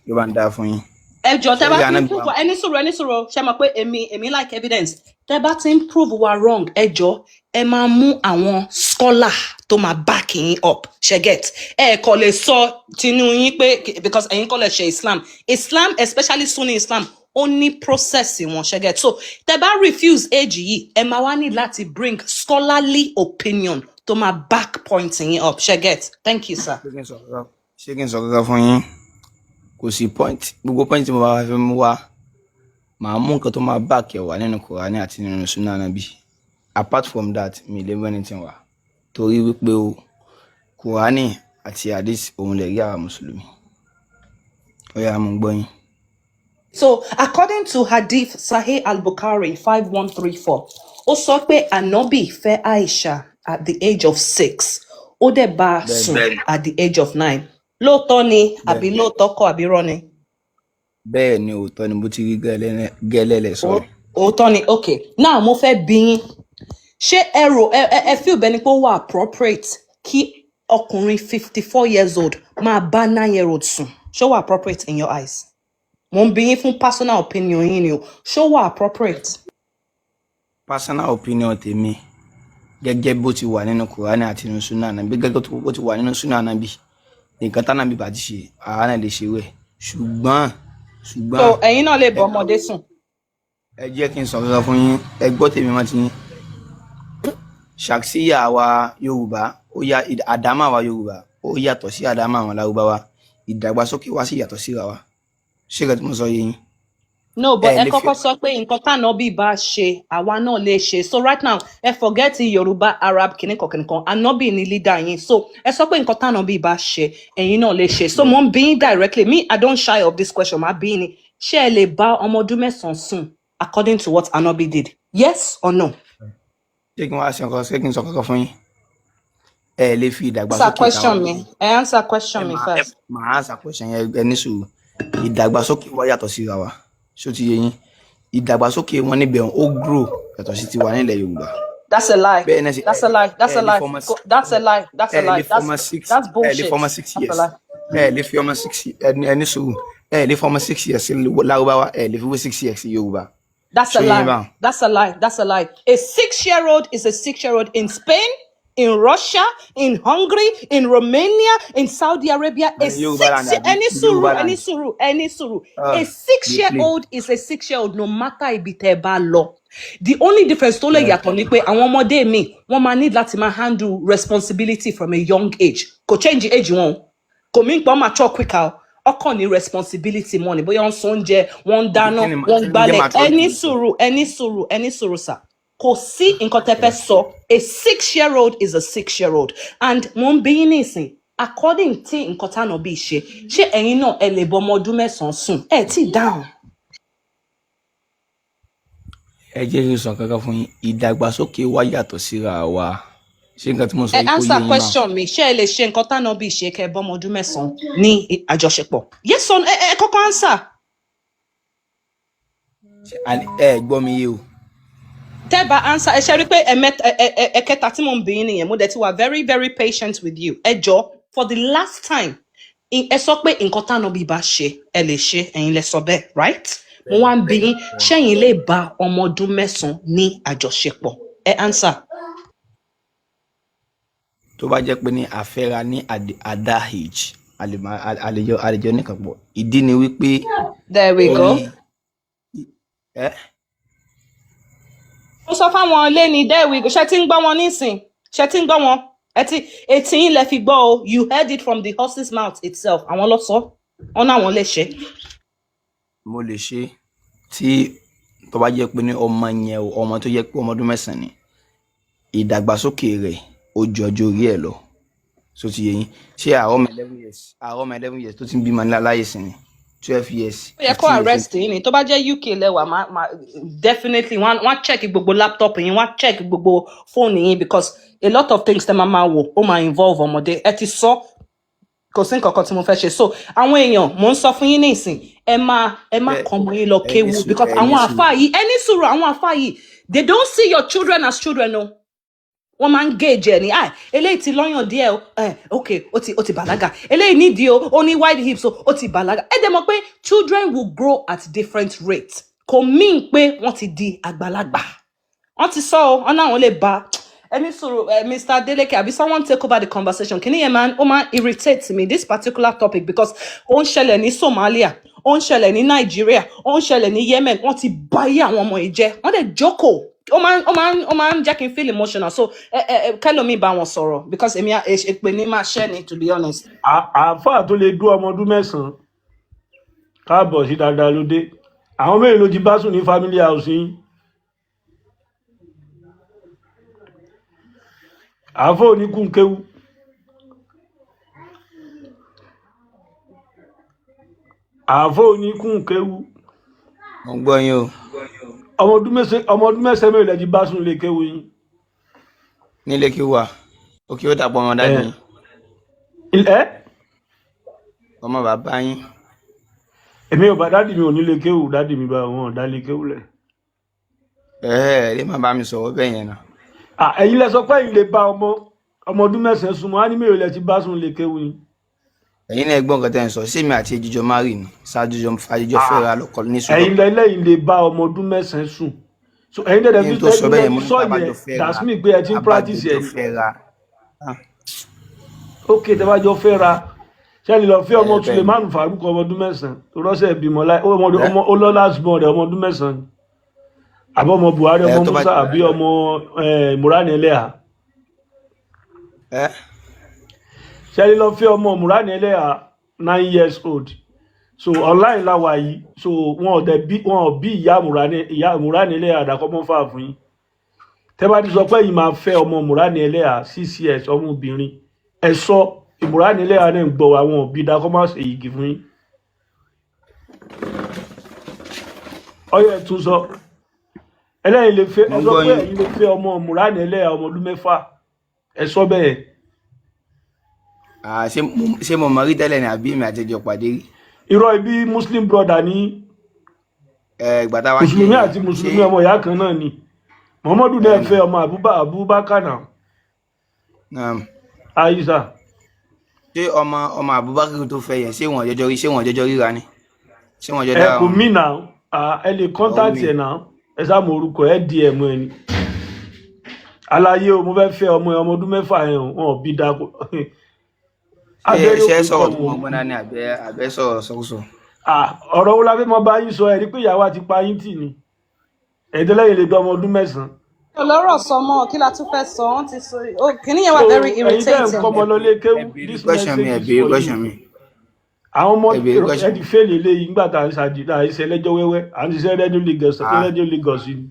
ló bá ń dáa fún yín. ẹ jọ tẹ bá ti ń prove ẹni sọ̀rọ̀ ṣe mọ̀ pé èmi like evidence tẹ bá ti ń prove wa wrong ẹ jọ ẹ máa mú àwọn scholar tó máa back yín up ṣe get ẹ kò lè sọ tinú yín pé because ẹ̀yin kò lè ṣe Islam especially Sunni Islam ó ní process wọn ṣe get so tẹ bá refuse age yìí ẹ máa wá ní láti bring scholarly opinion tó máa back point yín up ṣe get thank you sir. ṣé kí n sọ kankan fún yín kò sí point gbogbo point tí mo bá fẹ́ mú wá màá mú nǹkan tó máa back ẹ̀ wá nínú Kùránì àti nínú Sunnah Nabi apart from that mi lè mú anything wá torí wípé o Kùránì àti hadith òun lè rí àwọn mùsùlùmí ó yá mo gbọ́ yín. So according to hadith Sahih al-Bukhari 5134 ó sọ pé Ànábì fẹ́ Aisha at the age of 6 ó dẹ̀ bá a sùn at the age of 9 lóòótọ́ ni àbí lóòótọ́ kọ́ àbí rọ́ ni. bẹ́ẹ̀ ni òótọ́ ni bó ti rí gẹ́lẹ́lẹ̀ sọ. òótọ́ ni okay now mo fẹ́ bi yín ṣé ẹ feel bẹ́ẹ̀ ni pé ó wà appropriate kí ọkùnrin 54 years old máa bá 9-year-old sùn ṣé ó wà appropriate in your eyes mo ń bi yín fún personal opinion yín ni o ṣé ó wà appropriate. personal opinion tèmi gẹ́gẹ́ bó ti wà nínú Kùránì àti nínú Sunnah Nabi gẹ́gẹ́ bó ti wà nínú Sunnah Nabi nǹkan tánàbí bá ti ṣe àwa náà lè ṣe rẹ̀ ṣùgbọ́n. so ẹ̀yin náà lè bọ́ ọmọdé sùn. ẹ jẹ́ kí n sọ kankan fún yín ẹ gbọ́ tèmi mọ́ ti yín ṣàkíyà wa Yorùbá ó yá àdámà wa Yorùbá ó yàtọ̀ sí àdámà àwọn Lárúbáwá ìdàgbàsókè wa sì yàtọ̀ síra wa ṣé kẹ́ tí mo sọ yé yín. No, but ẹ kọ́kọ́ sọ pé nǹkan t'Ànábì bá ṣe àwa náà lè ṣe. So right now, ẹ forget Yorùbá, Arab, kìnìkan. Ànábì ni leader yín. So ẹ sọ pé nǹkan t'Ànábì bá ṣe, ẹ̀yin náà lè ṣe. So mo ń bi yín directly. Me, I don't shy of this question. Màá bi yín ni. Ṣé ẹ lè bá ọmọ ọdún mẹ́sàn-án sùn according to what Ànábì did? Yes or no? Ṣé kí n sọ kankan fún yín? Ẹ lè fi ìdàgbàsókè. Answer question me. Answer question me first. Màá answer question yẹn ẹ ní sùúrù. Ìdàgbàsókè wa yàtọ̀ síra wa. Ṣó ti yé yín? Ìdàgbàsókè wọn níbẹ̀ ó grow yàtọ̀ sí tiwa nílẹ̀ Yorùbá. That's a lie. That's a lie. That's a lie. That's a lie. That's a lie. That's bullshit. Ẹ lè fọmọ 6 years. Ẹ lè fi ọmọ 6 ẹ ní sùúrù. Ẹ lè fọmọ 6 years sí Lárúbáwá. Ẹ lè fi wé 6 years sí Yorùbá. That's a lie. That's a lie. That's a lie. A 6-year-old is a 6-year-old in Spain, in Russia, in Hungary, in Romania, in Saudi Arabia. A 6-year-old is a 6-year-old no matter ibi tẹ́ bá lọ. The only difference tó lè yàtọ̀ ni pé àwọn ọmọdé mi wọ́n máa need láti máa handle responsibility from a young age. Kò change age wọn. Kò mean pé wọ́n mature quicker. Ọkàn ní responsibility money bóyá wọ́n sọ oúnjẹ wọ́n dáná wọ́n gbálẹ̀ ẹni sùúrù sà kò sí nǹkan tẹ́ fẹ́ sọ a 6-year-old is a 6-year-old and mo ń bí yín nísìn according tí nǹkan t'Ànábì ṣe ṣé ẹ̀yin náà ẹ lè bọ́ ọmọ ọdún mẹ́sàn-án sùn ẹ tí dáhùn. Ẹ jẹ́ kí n sọ kankan fún yín ìdàgbàsókè wa yàtọ̀ síra wa. Ṣé nǹkan tí mo sọ yìí kò yé yín náà? Answer question mi ṣé ẹ lè ṣe nǹkan t'Ànábì ṣe kẹ́ bọ́ ọmọ ọdún mẹ́sàn-án ní àjọṣepọ̀? Yes or no? Ẹ kọ́kọ́ answer. Ẹ gbọ́ mi yé o. Tẹ́bà answer ẹ ṣe rí pé ẹ̀kẹta tí mo ń bí yín nìyẹn mo dẹ̀ ti wà very very patient with you. Ẹ jọ̀ọ́ for the last time ẹ sọ pé nǹkan tánàbí bá ṣe ẹ lè ṣe ẹ̀yin lẹ sọ bẹ́ẹ̀ right mo wá ń bi yín ṣẹ́yìn lè bá ọmọ ọdún 9 ní àjọṣepọ̀ ẹ answer. tó bá jẹ́ pé ní àfẹ́ra ní at that age àlejò nìkan pọ̀ ìdí ni wípé there we go. mo sọ fáwọn ilé ní there we go ṣe tí ń gbọ́ wọn nísìn ṣe tí ń gbọ́ wọn etí yín lẹ fi gbọ́ o you heard it from the horse's mouth itself àwọn ló sọ wọn náà wọn lè ṣe. mo lè ṣe tí tó bá jẹ́ pé ní ọmọ yẹn o ọmọ tó jẹ́ pé ọmọ ọdún 9 ni ìdàgbàsókè rẹ̀ ó ju ọjọ́ orí ẹ̀ lọ so ti yé yín ṣé àwọn ọmọ 11 years tó ti ń bímọ láyé sí ni 12 years. ó yẹ kó arrest yín ni tó bá jẹ́ UK lẹ́wà definitely wọ́n check gbogbo laptop yín wọ́n check gbogbo phone yín because a lot of things tẹ́ máa wò ó máa involve ọmọdé ẹ ti sọ kò sí nǹkan kan tí mo fẹ́ ṣe so àwọn èèyàn mò ń sọ fún yín nísìn ẹ má kàn mọ́ yín lọ kéwu because àwọn àfáà yìí ẹni sùúrù àwọn àfáà yìí they don't see your children as children o wọ́n máa ń gauge ẹ̀ ní eléyìí ti lọ́yàn díẹ̀ o ok ó ti bàlágà eléyìí nídìí o ó ní wide hips o ó ti bàlágà ẹ dẹ̀ mọ̀ pé children will grow at different rates kò mean pé wọ́n ti di àgbàlagbà wọ́n ti sọ ọ́ ọ̀nà àwọn lè ba ẹni sọ̀rọ̀ Mr. Adeleke àbí someone take over the conversation kìíní yẹn ó máa irritate me this particular topic because ó ń ṣẹlẹ̀ ní Somalia ó ń ṣẹlẹ̀ ní Nigeria ó ń ṣẹlẹ̀ ní Yemen wọ́n ti báyé àwọn ọmọ yìí jẹ́ wọ́n dẹ̀ jókòó ó máa ń jẹ́ kí n feel emotional so kẹ́lòmí bá wọn sọ̀rọ̀ because èmi èpè ní máa ṣẹ́ ni to be honest. àáfàá tó lè dún ọmọ ọdún 9 káàbọ̀ sí dáadáa ló dé àwọn mẹ́rin ló ti bá sùn ní family house yín àáfàá oníkùn kéwú àáfàá oníkùn kéwú. mo ń gbọ́ yín o. ọmọ ọdún 9 mẹ́rin lẹ́jí bá sùn lè kéwú yín. nílé kí wà òkè ó dàpọ̀ ọmọ dájú yín. ọmọ bàbá yín. èmi ò bá dádì mi ò nílé kéwú dádì mi bá wọn dá lè kéwú lẹ̀. lè má bá mi sọ̀rọ̀ bẹ́ẹ̀ yẹn náà. ẹ̀yin lẹ sọ pé ẹ̀yin lè bá ọmọ ọdún 9 súnmọ́ á ní mẹ́rin lẹ́jí bá sùn lè kéwú yín. ẹ̀yin náà gbọ́n nǹkan tẹ́ ń sọ sí mi àti ejijọ́ mari ni ṣáájú àjíjọ́ fẹ́ra lọ́kọ̀ ní sùn. ẹ̀yin lẹ́yìn lè bá ọmọ ọdún 9 sùn so ẹ̀yin dẹ̀dẹ̀ fi tẹ́lẹ̀ sọ yẹn that's me pé ẹ ti ń practice ẹ̀ ok tẹ́bájọ́ fẹ́ra ṣẹ́ni lọ fẹ́ ọmọ Suleiman Farouk ọmọ ọdún 9 tó rọ́ṣẹ̀ ìbímọ olólásbọ̀n rẹ̀ ọmọ ọdún 9 ni àbí ọmọ Buhari ọmọ Musa àbí ọmọ Murani Eleha ṣẹ́ni lọ fẹ́ ọmọ Murani Eleha 9 years old so online láwa yìí so wọn bí ìyá Murani Eleha àdàkọ́mọ́ fà fún yín tẹ́bá ti sọ pé yìí máa fẹ́ ọmọ Murani Eleha 6 years ọmọ obìnrin ẹ sọ Murani Eleha náà ń gbọ́ àwọn òbí dákọ́mọ́ ṣe yìí fún yín ọyọ tún sọ ẹlẹ́yìn lè fẹ́ ẹ sọ pé ẹ̀yin lè fẹ́ ọmọ Murani Eleha ọmọ ọdún 6 ẹ sọ bẹ́ẹ̀. ṣé mo mọ̀ rí tẹ́lẹ̀ ní àbí mi àtẹjọ pàdé rí. irọ́ ibi Muslim brother ní mùsùlùmí àti mùsùlùmí ọmọ ìyá kan náà ni Muhammadu náà fẹ́ ọmọ Abubakar náà Aisha. ṣé ọmọ Abubakar tó fẹ́ yẹn ṣé wọ́n jọjọ ríra ni ṣé wọ́n jọ dára wọn. ẹ kò mí náà ẹ lè contact ẹ náà ẹ sá mọ orúkọ ẹ DM ẹ ni aláyé o mo fẹ́ fẹ́ ọmọ ọdún 6 yẹn wọn ò bí dáko. ṣe sọ̀rọ̀ tó mọ̀ gbọ́dá ní àbẹ́ sọ̀rọ̀ sọ́kùsọ. ọ̀rọ̀ wo la fẹ́ mọ bá yín sọ ẹ̀ rí pé ìyàwó àti pa yín tì ní ẹ̀ẹ́dẹ́lẹ́yìn lè gbọ́ ọmọ ọdún 9. ọlọ́rọ̀ sọ mọ́ kí la tún fẹ́ sọ wọ́n ti sọ kìíní yẹn wà very irritating. ẹ̀yin tẹ́ ń kọ́ ọmọ lọlé kéwú this message àwọn ọmọ ẹ ti fẹ́ẹ̀lì eléyìí nígbà tá à ń ṣe ẹlẹ́jọ́ wẹ́wẹ́ à ń ṣiṣẹ́ rédíò Lagos ni.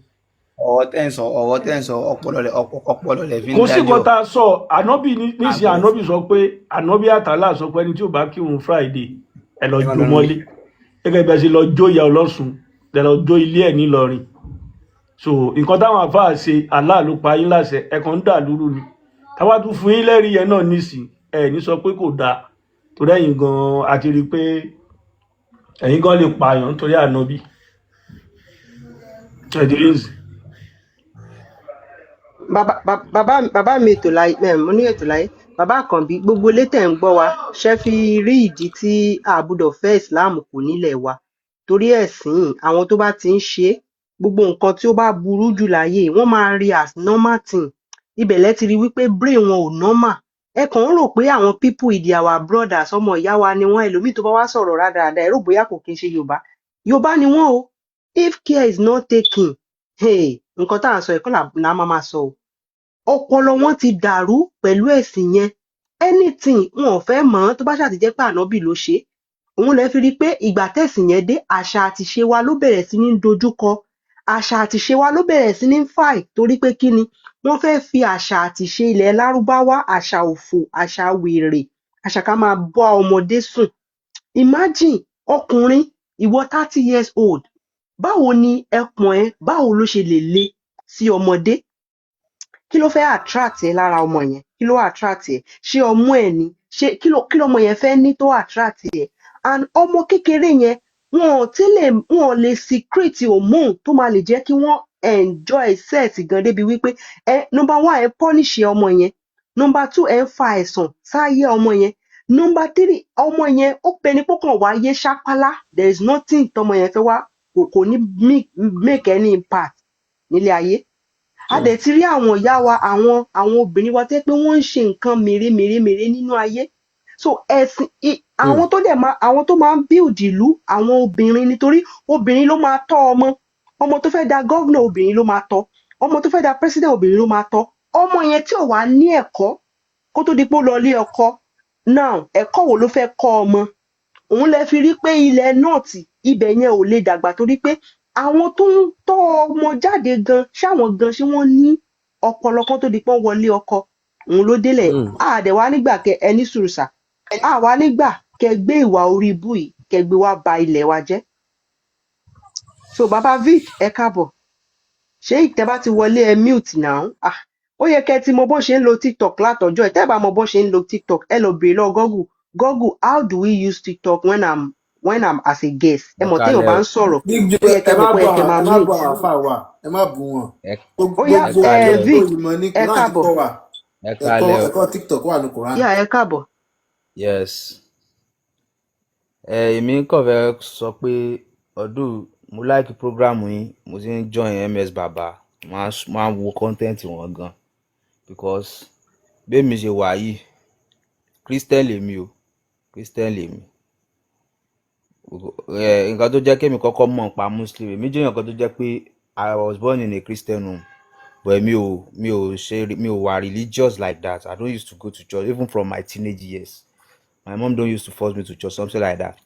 ọ̀rọ̀ tẹ́ ń sọ ọpọlọ lẹ̀ fi ń dájọ́. kò sí nǹkan tá a sọ ànábì nísìnyí ànábì sọ pé ànábì àtàlà sọ pé ẹni tí ò bá kírun Friday ẹ lọ jó mọ́lé gẹ́gẹ́ bí ẹ ṣe lọ jó ìyá Ọlọ́sùn ẹ lọ jó ilé ẹ̀ nílọrin so nǹkan táwọn àfáà ṣe Allah ló pa yín láṣẹ ẹ kàn ń dà lúrú ni táwa tún fún yín lẹ́rìí yẹn náà nísìnyí ẹ ní sọ pé kò dáa torí ẹ̀yin gan àti rí pé ẹ̀yin gan lè pààyàn nítorí ànábì ẹ̀dínlẹ́sì. bàbá mi ètò láyé mo ní ètò láyé bàbá Àkànbí gbogbo ilé tẹ̀ ń gbọ́ wa ṣe fi rí ìdí tí a gbọ́dọ̀ fẹ́ ìsìláàmù kù nílẹ̀ wa torí ẹ̀sìn àwọn tó bá ti ń ṣe é, gbogbo nǹkan tí ó bá burú jù láyé wọ́n máa rí as normal thing ibẹ̀ lẹ́ ti rí wípé brain wọn ò normal ẹ kàn ń rò pé àwọn people ìdí our brothers ọmọ ìyá wa ni wọ́n ẹlòmíì tó bá wá sọ̀rọ̀ rádaràda ẹ rò bóyá kò kí ń ṣe Yorùbá ni wọ́n o if care is not taken nǹkan tá à ń sọ ẹ̀kọ́ là máa sọ o ọpọlọ wọn ti dàrú pẹ̀lú ẹ̀sìn yẹn anything wọn ò fẹ́ mọ̀ ọ́n tó bá ṣàti jẹ́ pé ànábì ló ṣe òun lẹ fi rí i pé ìgbà tẹ̀sìn yẹn dé àṣà àtìṣe wa ló bẹ̀rẹ̀ sí ní dojúkọ àṣà àtìṣe wa ló bẹ̀rẹ̀ sí ní fàì torí pé kí ni wọ́n fẹ́ fi àṣà àtìṣe ilẹ̀ lárúbáwá àṣà òfò àṣà wèrè àṣà ká máa bọ́ ọmọdé sùn imagine ọkùnrin ìwọ 30 years old báwo ni ẹpọ̀n ẹ báwo ló ṣe lè le sí ọmọdé kí ló fẹ́ attract ẹ lára ọmọ yẹn kí ló attract ẹ ṣé ọmú ẹ ni ṣé kí lọmọ yẹn fẹ́ ní tó attract ẹ and ọmọ kékeré yẹn wọn ò lè secrete hormone tó máa lè jẹ́ kí wọ́n enjoy sex gan débi wípé number 1 ẹ punish ọmọ yẹn number 2 ẹ ń fa àìsàn sáyé ọmọ yẹn number 3 ọmọ yẹn ó pẹni pọ́kàn wáyé ṣápálá there is nothing tọmọ yẹn fẹ́ wá kò ní make any impact nílé ayé a dẹ̀ ti rí àwọn ìyá wa àwọn obìnrin wa tẹ́ pé wọ́n ń ṣe nǹkan mèremère nínú ayé so ẹ̀sìn àwọn tó máa ń build ìlú àwọn obìnrin nítorí obìnrin ló máa tọ́ ọmọ tó fẹ́ da gọ́vnà obìnrin ló máa tọ́ ọmọ tó fẹ́ da president obìnrin ló máa tọ́ ọmọ yẹn tí ò wá ní ẹ̀kọ́ kó tó di pé ó lọ ilé ọkọ now ẹ̀kọ́ wo ló fẹ́ kọ́ ọmọ òun lẹ fi rí pé ilẹ̀ nọ́ọ̀tì ibẹ̀ yẹn ò lè dàgbà torí pé àwọn tó ń tọ́ ọmọ jáde gan ṣáwọn gan ṣé wọ́n ní ọpọlọ kan tó di pọ́n wọlé ọkọ òun ló délẹ̀ àdẹ̀ wá nígbà kẹ ẹni sùrùsà àwa nígbà kẹ gbé ìwà orí ibú yìí kẹ gbé wá ba ilẹ̀ wa jẹ́ so baba Vic ẹ káàbọ̀ ṣé ìtẹ́ bá ti wọlé ẹ mute now ó yẹ kẹ́ ti mọ bó ṣe ń lo TikTok látọjọ́ ẹ tẹ́ bá mọ bó ṣe ń lo TikTok ẹ lọ bèèrè lọ Google how do we use TikTok when I'm as a guest ẹ mọ̀ téèyàn bá ń sọ̀rọ̀ ó yẹ kẹ́ mọ̀ pé ẹ kẹ́ máa mute ẹ má bù wọn ó yá Vic ẹ káàbọ̀ ẹ̀kọ́ TikTok wà ní Quran. yá ẹ káàbọ̀. yes èmi kàn fẹ́ sọ pé ọdún mo like program yín mo ti ń join MS Baba máa ń wo content wọn gan because bẹ́ẹ̀ mi ṣe wà yìí Christian lèmi nǹkan tó jẹ́ kémi kọ́kọ́ mọ̀ nípa Muslim èmi jẹ́ nǹkan tó jẹ́ pé I was born in a Christian home but mi ò wà religious like that. I don't used to go to church even from my teenage years. My mom don't used to force me to church, something like that.